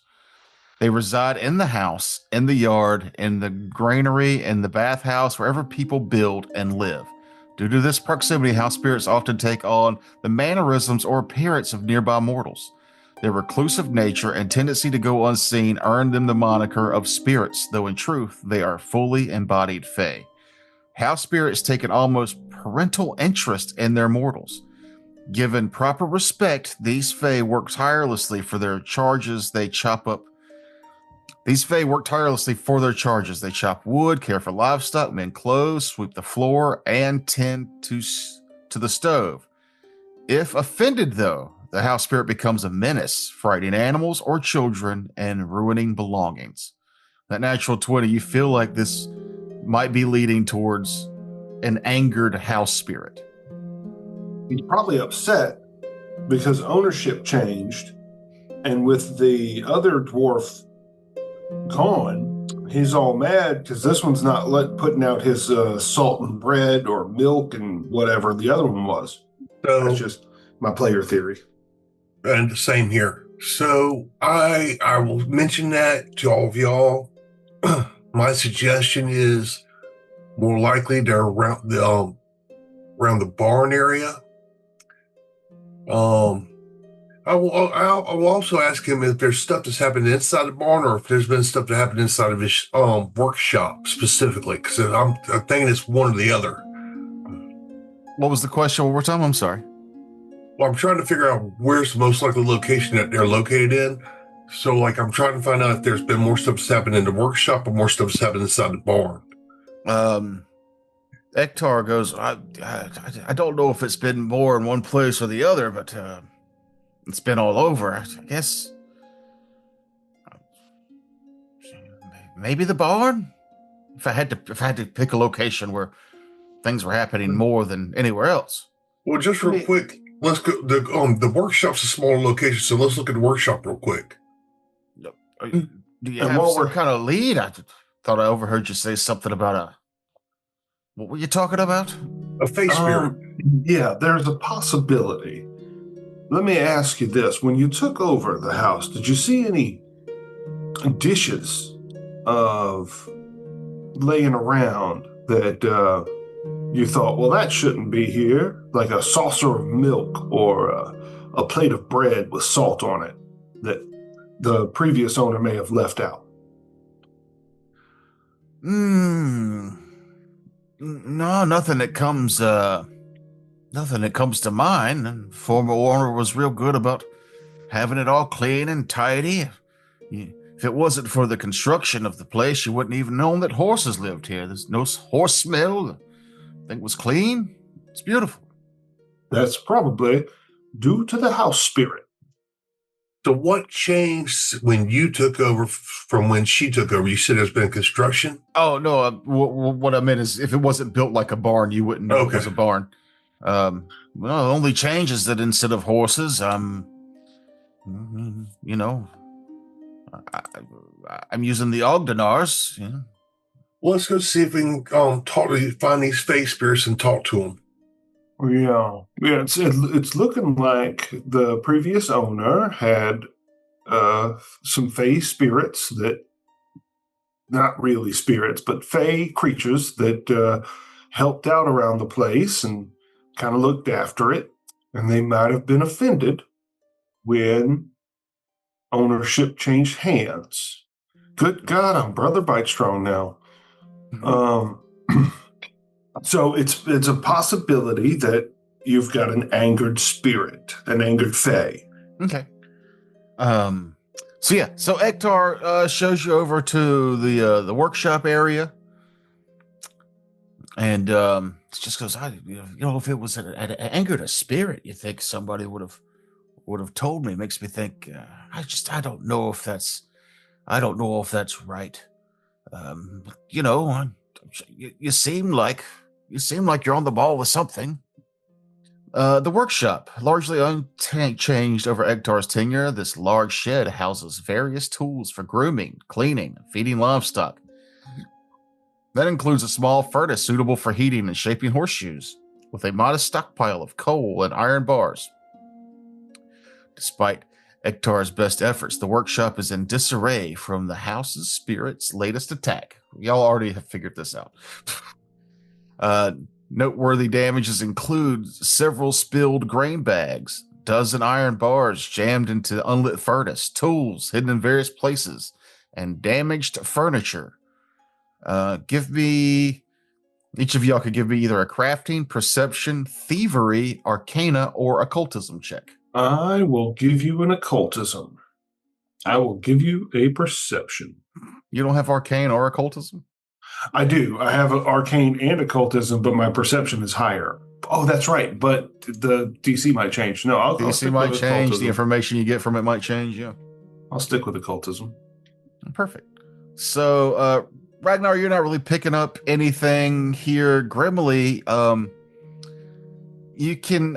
They reside in the house, in the yard, in the granary, in the bathhouse, wherever people build and live. Due to this proximity, house spirits often take on the mannerisms or appearance of nearby mortals. Their reclusive nature and tendency to go unseen earn them the moniker of spirits, though in truth, they are fully embodied fae. House spirits take an almost parental interest in their mortals. Given proper respect, these fae work tirelessly for their charges. They chop wood, care for livestock, mend clothes, sweep the floor, and tend to the stove. If offended, though, the house spirit becomes a menace, frightening animals or children and ruining belongings. That natural 20, you feel like this might be leading towards an angered house spirit. He's probably upset because ownership changed, and with the other dwarf gone, he's all mad because this one's not putting out his salt and bread or milk and whatever the other one was. So that's just my player theory. And the same here. So I will mention that to all of y'all. My suggestion is more likely they're around the barn area. I will also ask him if there's stuff that's happened inside the barn or if there's been stuff that happened inside of his workshop specifically, because I'm thinking it's one or the other. What was the question one more time? I'm sorry. Well, I'm trying to figure out where's the most likely location that they're located in. So, like, I'm trying to find out if there's been more stuff that's happened in the workshop or more stuff that's happened inside the barn. Ektar goes, I don't know if it's been more in one place or the other, but it's been all over. I guess maybe the barn. If I had to pick a location where things were happening more than anywhere else. Well, just real quick, let's go. The workshop's a smaller location, so let's look at the workshop real quick. Do you have some kind of lead? I thought I overheard you say something about what were you talking about? A face spirit. Yeah, there's a possibility. Let me ask you this. When you took over the house, did you see any dishes of laying around that you thought, well, that shouldn't be here? Like a saucer of milk or a plate of bread with salt on it that the previous owner may have left out? No, nothing that comes to mind. And former owner was real good about having it all clean and tidy. If it wasn't for the construction of the place, you wouldn't even know that horses lived here. There's no horse smell. The thing was clean. It's beautiful. That's probably due to the house spirit. So what changed when you took over from when she took over? You said there's been construction? Oh, no. What I meant is if it wasn't built like a barn, you wouldn't know it was a barn. Well, the only change is that instead of horses, I'm using the Ogdenars. Yeah. Well, let's go see if we can find these face spirits and talk to them. Yeah. It's looking like the previous owner had some fae spirits that, not really spirits, but fae creatures that helped out around the place and kind of looked after it. And they might have been offended when ownership changed hands. Good God, I'm Brother Bite Strong now. So it's a possibility that you've got an angered spirit, an angered fae. Okay. So Ektar shows you over to the workshop area, and it just goes, if it was an angered a spirit, you think somebody would have told me. Makes me think. I don't know if that's right. You seem like you're on the ball with something. The workshop, largely unchanged over Ektar's tenure, this large shed houses various tools for grooming, cleaning, and feeding livestock. That includes a small furnace suitable for heating and shaping horseshoes, with a modest stockpile of coal and iron bars. Despite Ektar's best efforts. The workshop is in disarray from the house's spirit's latest attack. Y'all already have figured this out. Noteworthy damages include several spilled grain bags, dozen iron bars jammed into unlit furnace, tools hidden in various places, and damaged furniture. Each of y'all could give me either a crafting, perception, thievery, arcana, or occultism check. I will give you an occultism. I will give you a perception. You don't have arcane or occultism? I do. I have an arcane and occultism, but my perception is higher. Oh, that's right. But the DC might change. No, I'll DC stick might with change. occultism. The information you get from it might change. Yeah, I'll stick with occultism. perfect. So, Ragnar, you're not really picking up anything here. Grimly, you can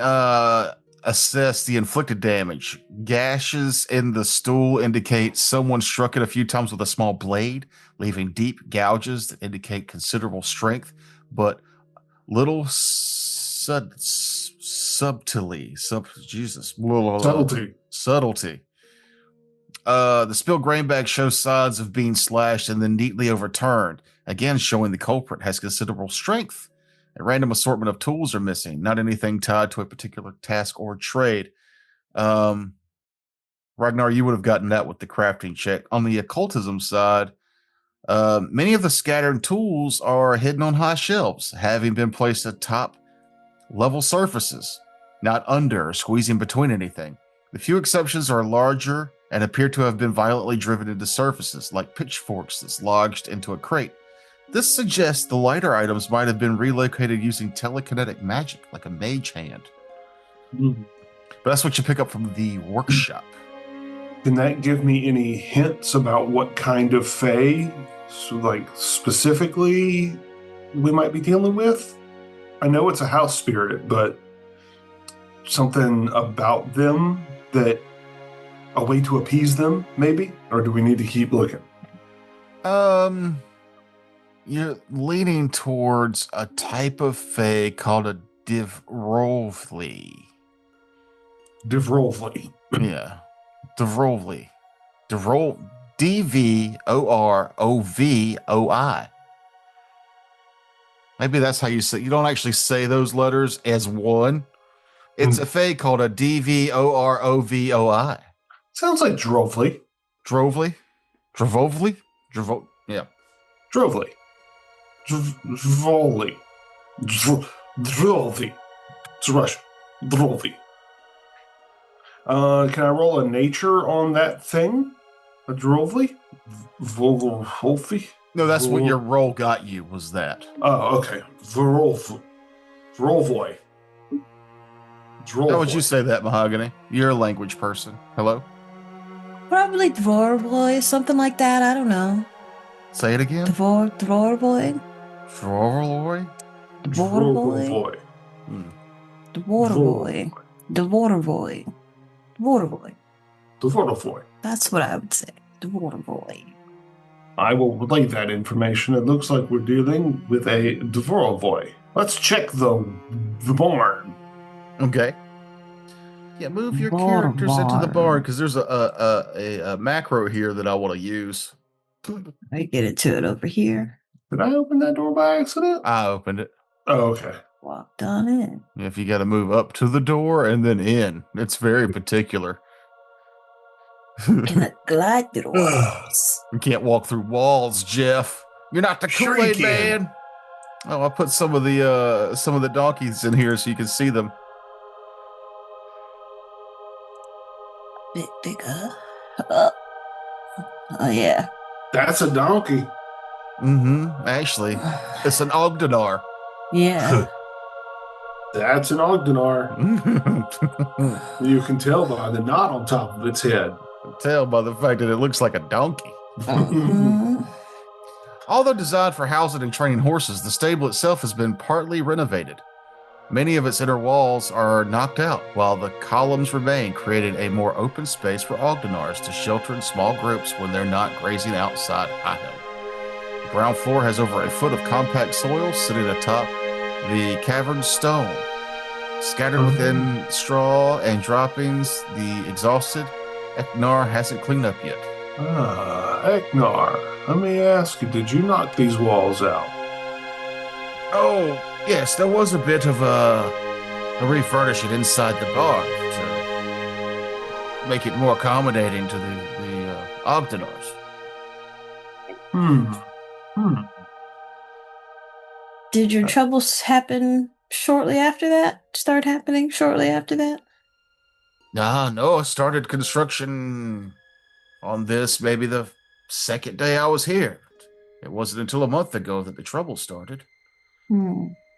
assess the inflicted damage. Gashes in the stool indicate someone struck it a few times with a small blade, leaving deep gouges that indicate considerable strength, but little subtlety. The spilled grain bag shows signs of being slashed and then neatly overturned, again showing the culprit has considerable strength. A random assortment of tools are missing, not anything tied to a particular task or trade. Ragnar, you would have gotten that with the crafting check. On the occultism side, many of the scattered tools are hidden on high shelves, having been placed atop level surfaces, not under or squeezing between anything. The few exceptions are larger and appear to have been violently driven into surfaces, like pitchforks that's lodged into a crate. This suggests the lighter items might have been relocated using telekinetic magic, like a mage hand. Mm-hmm. But that's what you pick up from the workshop. Can that give me any hints about what kind of fae, specifically, we might be dealing with? I know it's a house spirit, but something about them that a way to appease them, maybe? Or do we need to keep looking? You're leaning towards a type of fae called a Dwarves. Dwarves. Yeah. Dwarves. Dvorovoi. Maybe that's how you say. You don't actually say those letters as one. It's a fae called a Dvorovoi. Sounds like Drovely. Yeah. Drovely. Drovely. It's Russian. Drovely. Can I roll a nature on that thing? A Drovely? Volvolfi? No, that's what your roll got you, was that. Oh, okay. Drovoi. How would you say that, Mahogany? You're a language person. Hello? Probably Dwarboy, something like that. I don't know. Say it again. Dwarboy. Dwarloy? Dwarboy. Dwarboy. That's what I would say. Dwarboy. I will relay that information. It looks like we're dealing with a Dwarboy. Let's check the barn. Okay. Yeah, move your characters into the barn because there's a macro here that I want to use. I get it to it over here. Did I open that door by accident? I opened it. Oh, okay. Walked on in. If you got to move up to the door and then in, it's very particular. Can I glide through the walls? You can't walk through walls, Jeff. You're not the Kool-Aid man. Oh, I put some of the donkeys in here so you can see them. Bit bigger. Oh yeah. That's a donkey. Mm-hmm. Actually, it's an Ogdenar. Yeah. That's an Ogdenar. You can tell by the knot on top of its head. Tell by the fact that it looks like a donkey. Mm-hmm. Although designed for housing and training horses, the stable itself has been partly renovated. Many of its inner walls are knocked out, while the columns remain, creating a more open space for Ogdenars to shelter in small groups when they're not grazing outside high-hill. The ground floor has over a foot of compact soil sitting atop the cavern stone. Scattered within straw and droppings, the exhausted Eknar hasn't cleaned up yet. Eknar, let me ask you, did you knock these walls out? Oh, yes, there was a bit of a refurnishing inside the barn to make it more accommodating to the Ogdenars. Hmm. Did your troubles happen shortly after that? Start happening shortly after that? No, I started construction on this maybe the second day I was here. It wasn't until a month ago that the trouble started.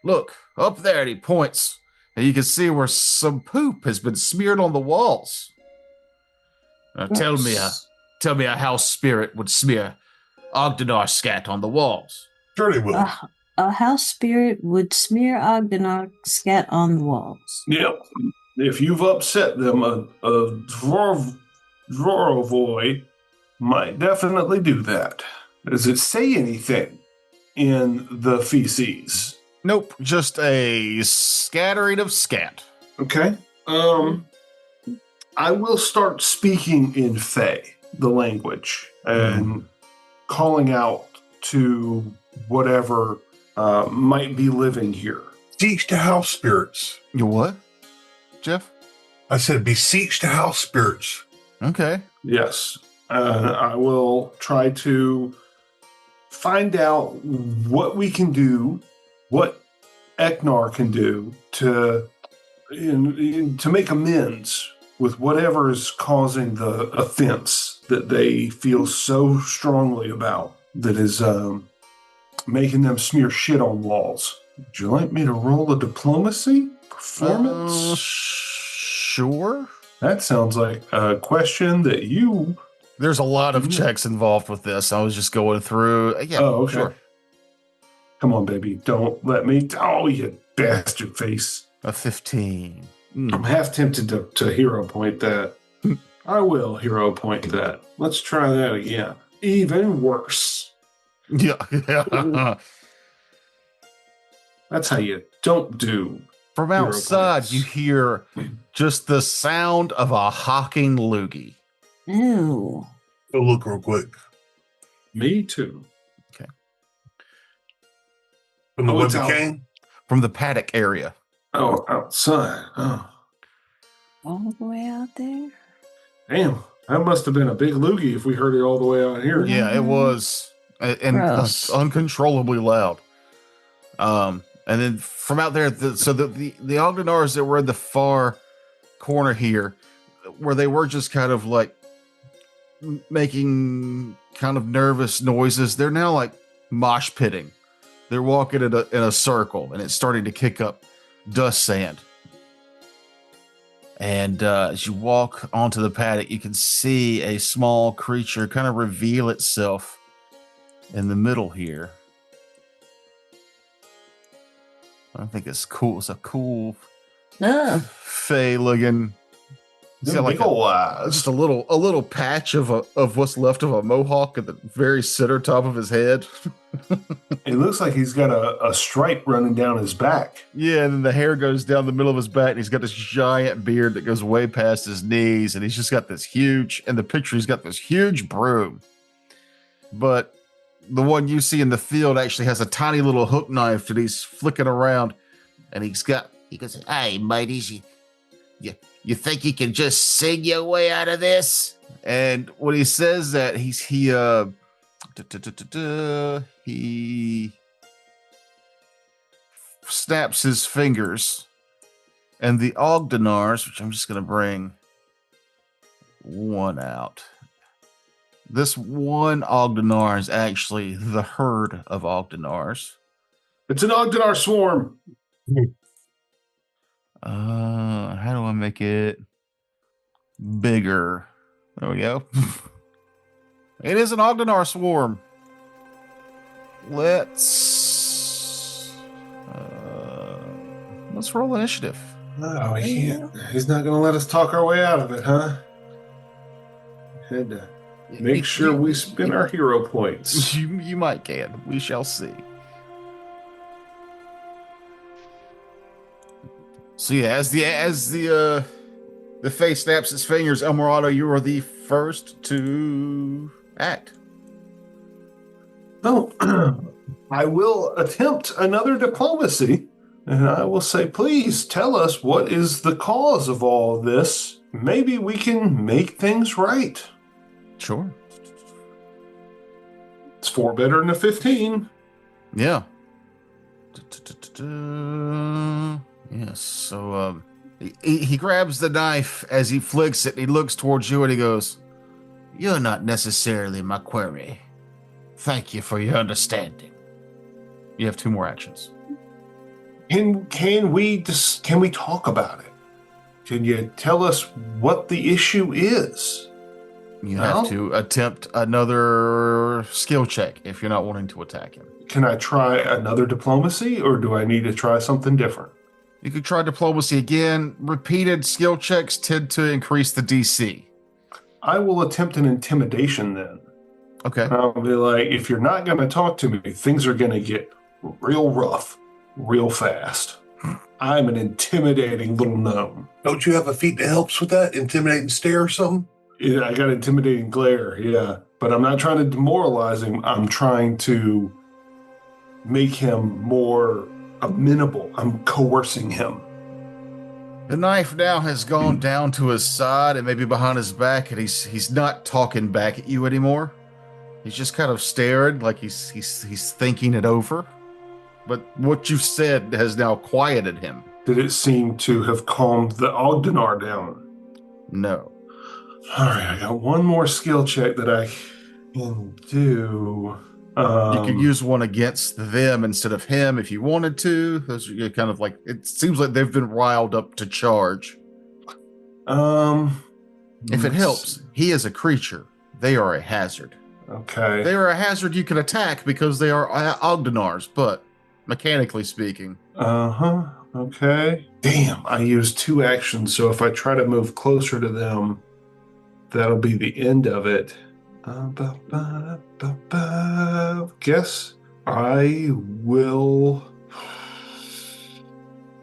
Look, up there, and he points, and you can see where some poop has been smeared on the walls. Now, tell me a house spirit would smear Ogdenar scat on the walls. Sure they will. A house spirit would smear Ogdenar scat on the walls. Yep. If you've upset them, a Dwarvoy might definitely do that. Does it say anything in the feces? Nope, just a scattering of scat. Okay. I will start speaking in Fey, the language, and calling out to whatever might be living here. Beseech the house spirits. You what, Jeff? I said beseech the house spirits. Okay. Yes. I will try to find out what we can do, what Eknar can do to make amends with whatever is causing the offense that they feel so strongly about, that is making them smear shit on walls. Would you like me to roll a diplomacy? Performance? Sure. That sounds like a question that you... There's a lot of checks involved with this. I was just going through. Yeah, Oh, okay. Sure. Come on, baby. Don't let me... Oh, you bastard face. A 15. I'm half tempted to hero point that. I will hero point that. Let's try that again. Even worse. Yeah. That's how you don't do. From hero outside, points. you hear just the sound of a hawking loogie. Ew. Go look real quick. Me too. From the Oh, it's Webber out. Cane? From the paddock area. Oh, outside. Oh, All the way out there? damn. That must have been a big loogie if we heard it all the way out here. Yeah, it was. And Gross. uncontrollably loud. And then from out there, the Ogdenars that were in the far corner here, where they were just kind of like making kind of nervous noises, they're now like mosh pitting. They're walking in a circle, and it's starting to kick up dust sand. And as you walk onto the paddock, you can see a small creature kind of reveal itself in the middle here. I think it's cool. It's a cool fey looking. It's got like big ol' eyes. just a little patch of what's left of a mohawk at the very center top of his head. It looks like he's got a stripe running down his back. Yeah, and then the hair goes down the middle of his back, and he's got this giant beard that goes way past his knees, and he's just got this huge, in the picture, he's got this huge broom. But the one you see in the field actually has a tiny little hook knife that he's flicking around, and he goes, "Hey, mateys, you think you can just sing your way out of this?" And when he says that, he snaps his fingers, and the Ogdenars, which I'm just going to bring one out. This one Ogdenar is actually the herd of Ogdenars. It's an Ogdenar swarm. How do I make it bigger? There we go. It is an Ogdenar swarm. Let's roll initiative. No, he can't. He's not going to let us talk our way out of it, huh? Had to make sure we spend our hero points. You might can. We shall see. So yeah, as the The face snaps its fingers. Elmorado, you are the first to act. Oh, I will attempt another diplomacy, and I will say, please tell us what is the cause of all of this. Maybe we can make things right. Sure. It's 4 better than a 15. Yeah. Yes. So he grabs the knife as he flicks it. And he looks towards you and he goes, "You're not necessarily my query. Thank you for your understanding." You have 2 more actions. Can we talk about it? Can you tell us what the issue is? You have to attempt another skill check if you're not wanting to attack him. Can I try another diplomacy, or do I need to try something different? You could try diplomacy again. Repeated skill checks tend to increase the DC. I will attempt an intimidation then. Okay. I'll be like, if you're not going to talk to me, things are going to get real rough, real fast. I'm an intimidating little gnome. Don't you have a feat that helps with that? Intimidate and stare or something? Yeah, I got intimidating glare, yeah. But I'm not trying to demoralize him. I'm trying to make him more amenable. I'm coercing him. The knife now has gone down to his side and maybe behind his back, and he's not talking back at you anymore. He's just kind of staring like he's thinking it over. But what you've said has now quieted him. Did it seem to have calmed the Ogdenar down? No. All right, I got one more skill check that I can do. You could use one against them instead of him if you wanted to. Those are kind of like, it seems like they've been riled up to charge. If it helps, he is a creature. They are a hazard. Okay. They are a hazard you can attack because they are Ogdenars, but mechanically speaking. Okay. Damn, I used 2 actions, so if I try to move closer to them, that'll be the end of it. Guess I will.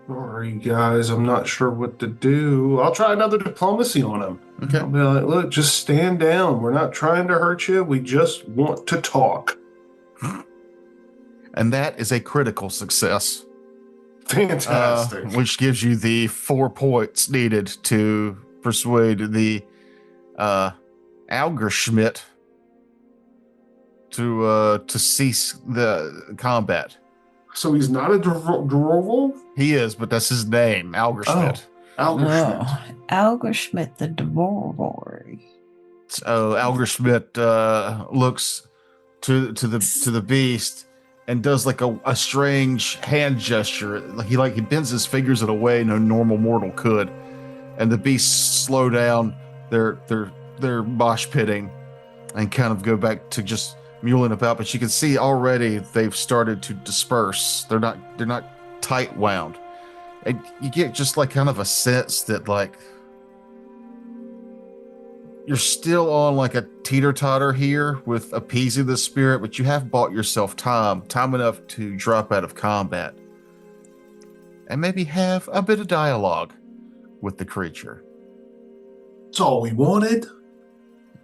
Sorry, guys, I'm not sure what to do. I'll try another diplomacy on him. Okay. I'll be like, look, just stand down. We're not trying to hurt you. We just want to talk. And that is a critical success. Fantastic. Which gives you the 4 points needed to persuade the Algerschmidt to cease the combat. So he's not a dwarf? He is, but that's his name, Algerschmidt. Algerschmidt. Oh, Algerschmidt the dwarf. So Algerschmidt looks to the beast and does like a strange hand gesture. He bends his fingers in a way no normal mortal could, and the beasts slow down their mosh pitting and kind of go back to just muling about. But you can see already they've started to disperse. They're not tight wound, and you get just like kind of a sense that like you're still on like a teeter-totter here with appeasing the spirit, but you have bought yourself time enough to drop out of combat and maybe have a bit of dialogue with the creature. That's all we wanted.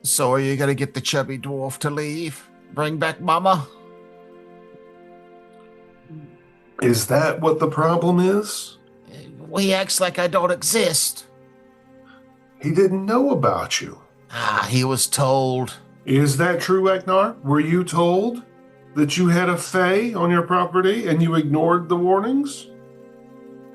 So are you going to get the chubby dwarf to leave? Bring back mama? Is that what the problem is? He acts like I don't exist. He didn't know about you. He was told. Is that true, Agnar? Were you told that you had a fae on your property and you ignored the warnings?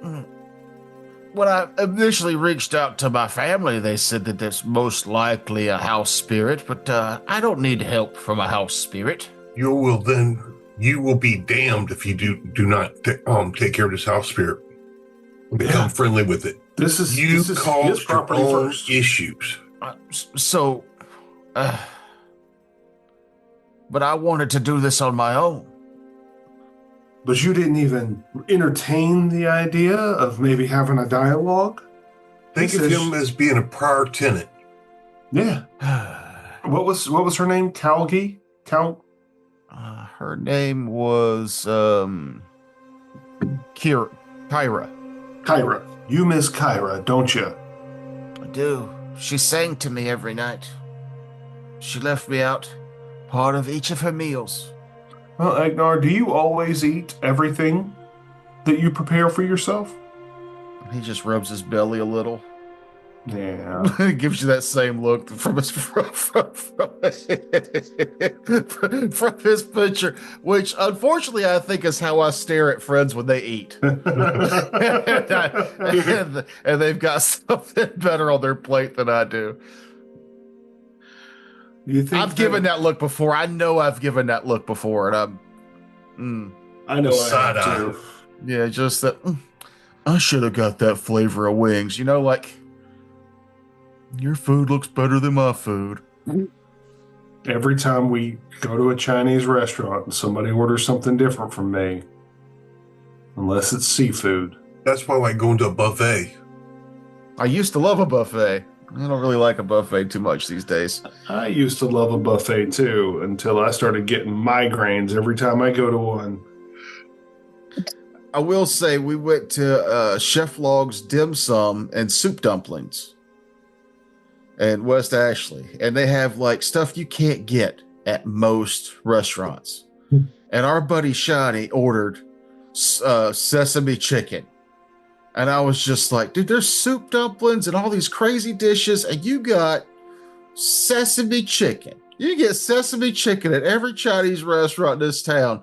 When I initially reached out to my family, they said that there's most likely a house spirit, but I don't need help from a house spirit. You will be damned if you do not take care of this house spirit and become friendly with it. This is caused his your property own first. issues. But I wanted to do this on my own. But you didn't even entertain the idea of maybe having a dialogue? Think of him as being a prior tenant. Yeah. What was her name? Kalgi? Her name was Kyra. Kyra. You miss Kyra, don't you? I do. She sang to me every night. She left me out part of each of her meals. Well, Agnar, do you always eat everything that you prepare for yourself? He just rubs his belly a little. Yeah. He gives you that same look from his from his picture, which unfortunately I think is how I stare at friends when they eat. and they've got something better on their plate than I do. I've given that look before. I know I've given that look before, and I know I have too. Yeah, just that. I should have got that flavor of wings. You know, like, your food looks better than my food. Every time we go to a Chinese restaurant and somebody orders something different from me, unless it's seafood. That's why I like going to a buffet. I used to love a buffet. I don't really like a buffet too much these days. I used to love a buffet too, until I started getting migraines every time I go to one. I will say we went to Chef Log's Dim Sum and Soup Dumplings in West Ashley, and they have like stuff you can't get at most restaurants. And our buddy Shani ordered sesame chicken, and I was just like, dude, there's soup dumplings and all these crazy dishes, and you got sesame chicken. You get sesame chicken at every Chinese restaurant in this town.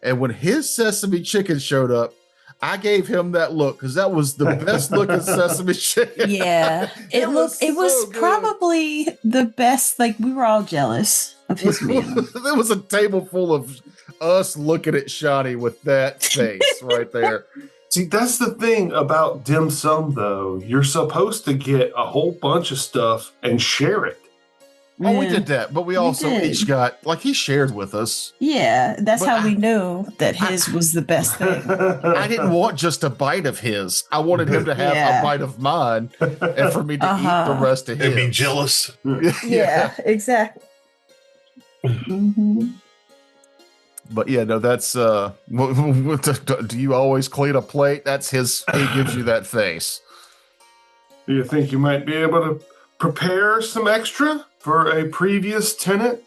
And when his sesame chicken showed up, I gave him that look because that was the best looking sesame chicken. Yeah, it was probably the best. Like, we were all jealous of his meal. There was a table full of us looking at Shani with that face right there. See, that's the thing about dim sum, though. You're supposed to get a whole bunch of stuff and share it. Oh, we did that, but we also each got, like, he shared with us. Yeah, that's how we knew that his was the best thing. I didn't want just a bite of his. I wanted him to have a bite of mine and for me to eat the rest of his. And be jealous. Yeah, exactly. Mm-hmm. But yeah, no, that's, do you always clean a plate? That's his, he gives you that face. Do you think you might be able to prepare some extra for a previous tenant?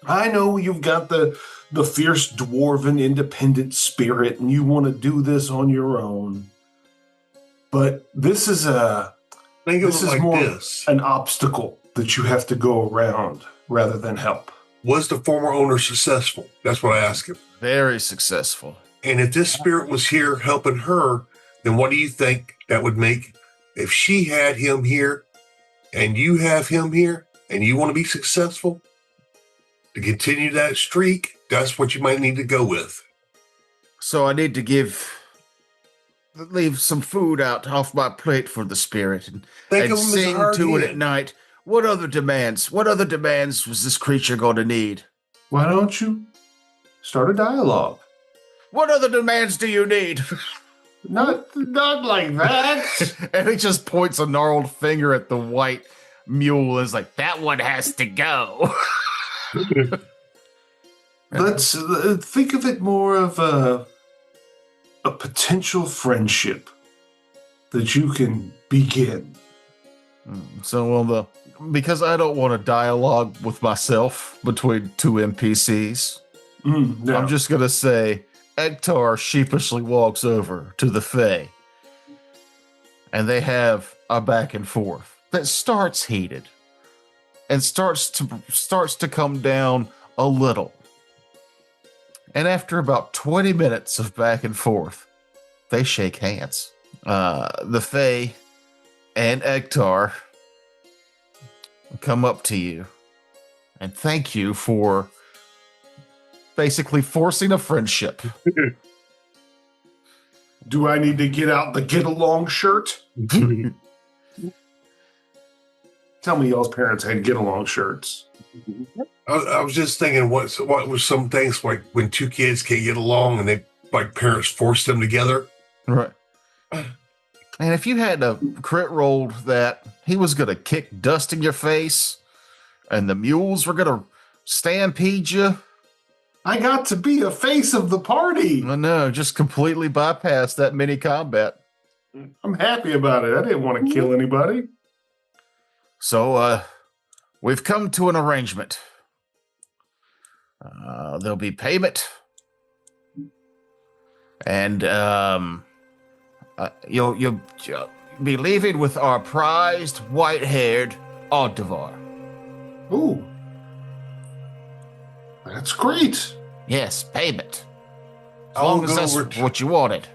I know you've got the fierce dwarven independent spirit and you want to do this on your own. But this is more an obstacle that you have to go around rather than help. Was the former owner successful? That's what I asked him. Very successful. And if this spirit was here helping her, then what do you think that would make if she had him here and you have him here and you want to be successful to continue that streak? That's what you might need to go with. So I need to leave some food out off my plate for the spirit and sing to it at night. What other demands was this creature going to need? Why don't you start a dialogue? What other demands do you need? Not like that. And he just points a gnarled finger at the white mule and is like, that one has to go. Let's think of it more of a potential friendship that you can begin. So, because I don't want a dialogue with myself between two NPCs, no. I'm just going to say, Ektar sheepishly walks over to the Fae, and they have a back and forth that starts heated and starts to come down a little. And after about 20 minutes of back and forth, they shake hands. The Fae and Ektar come up to you and thank you for basically forcing a friendship. Do I need to get out the get along shirt? Tell me y'all's parents had get along shirts. I was just thinking, what was some things like when two kids can't get along and they like parents force them together? Right. And if you had a crit rolled that he was going to kick dust in your face and the mules were going to stampede you. I got to be a face of the party. I know, just completely bypass that mini combat. I'm happy about it. I didn't want to kill anybody. So, we've come to an arrangement. There'll be payment, and you'll be leaving with our prized white-haired Aldevar. Ooh, that's great. Yes, payment. As I will long as go that's over to- what you wanted.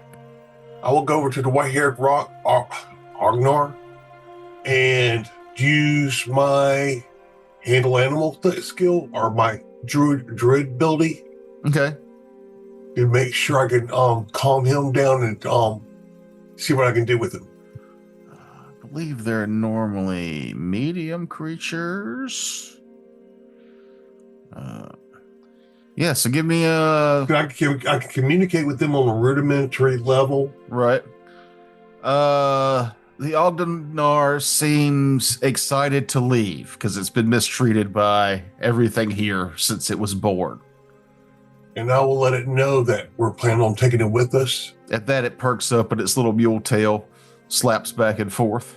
I will go over to the white-haired rock Agnar and use my handle animal skill or my druid ability Okay. to make sure I can calm him down and see what I can do with him. I believe they're normally medium creatures. Yeah, so give me a... I can communicate with them on a rudimentary level. Right. The Ogdenar seems excited to leave because it's been mistreated by everything here since it was born. And I will let it know that we're planning on taking it with us. At that, it perks up and its little mule tail slaps back and forth.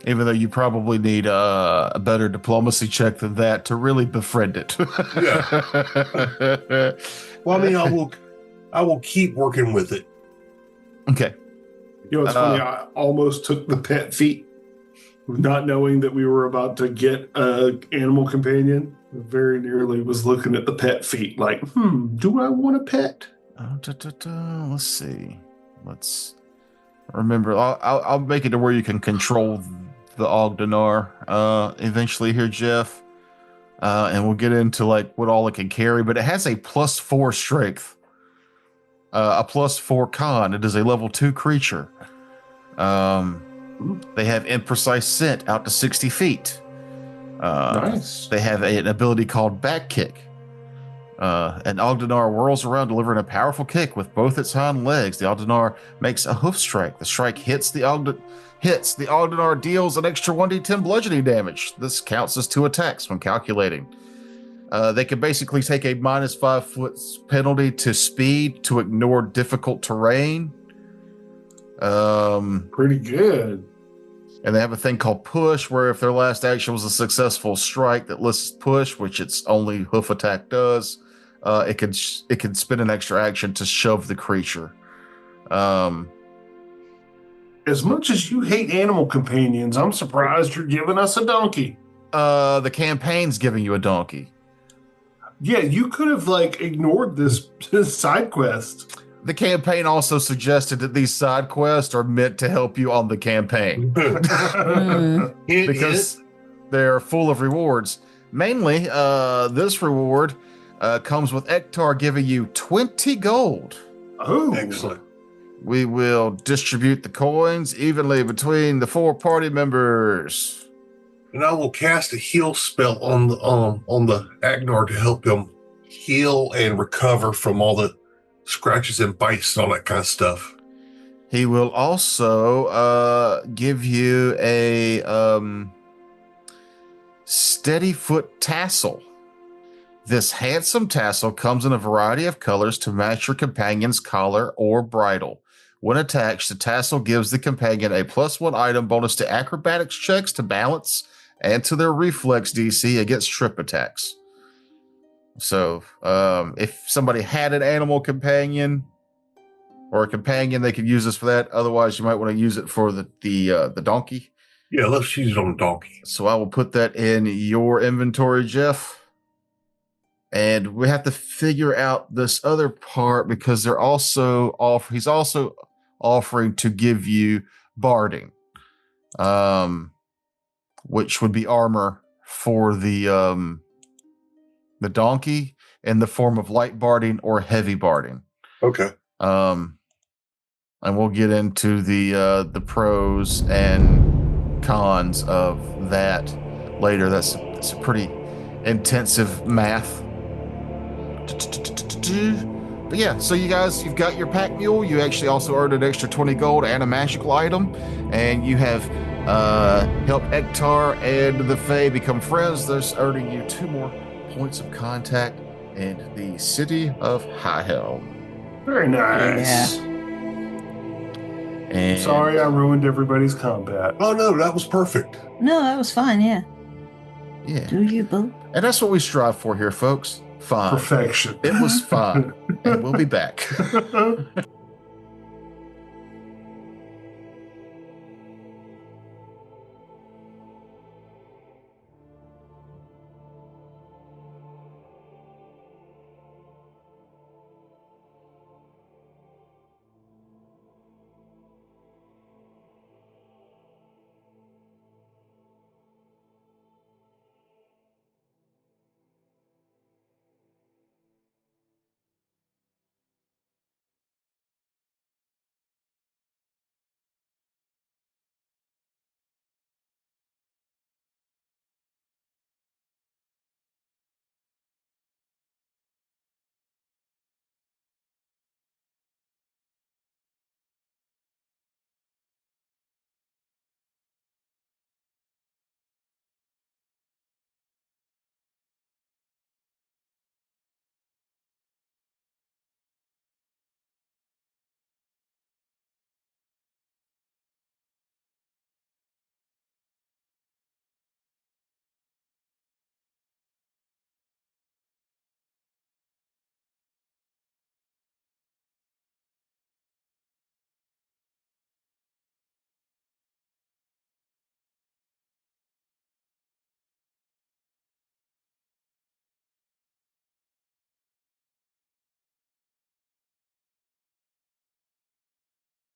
Even though you probably need a better diplomacy check than that to really befriend it. Yeah. Well, I mean, I will keep working with it. Okay. You know, it's funny. I almost took the pet feet, not knowing that we were about to get an animal companion. Very nearly was looking at the pet feet, like, do I want a pet? Let's see. Let's remember. I'll make it to where you can control the Ogdenar eventually here, Jeff. And we'll get into like what all it can carry, but it has a +4 strength, a +4 con. It is a level 2 creature. They have imprecise scent out to 60 feet. Nice. They have an ability called back kick. An Ogdenar whirls around, delivering a powerful kick with both its hind legs. The Ogdenar makes a hoof strike. The strike hits the Ogdenar, deals an extra 1d10 bludgeoning damage. This counts as 2 attacks when calculating. They can basically take a -5 foot penalty to speed to ignore difficult terrain. Pretty good. And they have a thing called push, where if their last action was a successful strike that lists push, which its only hoof attack does, it can spend an extra action to shove the creature. As much as you hate animal companions, I'm surprised you're giving us a donkey. The campaign's giving you a donkey. Yeah, you could have ignored this side quest. The campaign also suggested that these side quests are meant to help you on the campaign because they're full of rewards. Mainly, this reward comes with Ektar giving you 20 gold. Oh, Excellent. We will distribute the coins evenly between the 4 party members. And I will cast a heal spell on the Agnar to help him heal and recover from all the scratches and bites and all that kind of stuff. He will also give you a steady foot tassel. This handsome tassel comes in a variety of colors to match your companion's collar or bridle. When attached, the tassel gives the companion a +1 item bonus to acrobatics checks, to balance, and to their reflex DC against trip attacks. So if somebody had an animal companion or a companion, they could use this for that. Otherwise, you might want to use it for the donkey. Yeah, let's use it on the donkey. So I will put that in your inventory, Jeff. And we have to figure out this other part because he's also offering to give you barding, which would be armor for the donkey in the form of light barding or heavy barding. Okay. And we'll get into the pros and cons of that later. That's a pretty intensive math. But yeah, so you guys, you've got your pack mule. You actually also earned an extra 20 gold and a magical item, and you have helped Ektar and the Fae become friends. There's earning you 2 more points of contact in the city of High Hell. very nice. And Sorry, I ruined everybody's combat. Oh no, that was perfect. No, that was fine. Yeah. yeah. Do you both? And that's what we strive for here, folks. Fine. Perfection. It was fun. And we'll be back.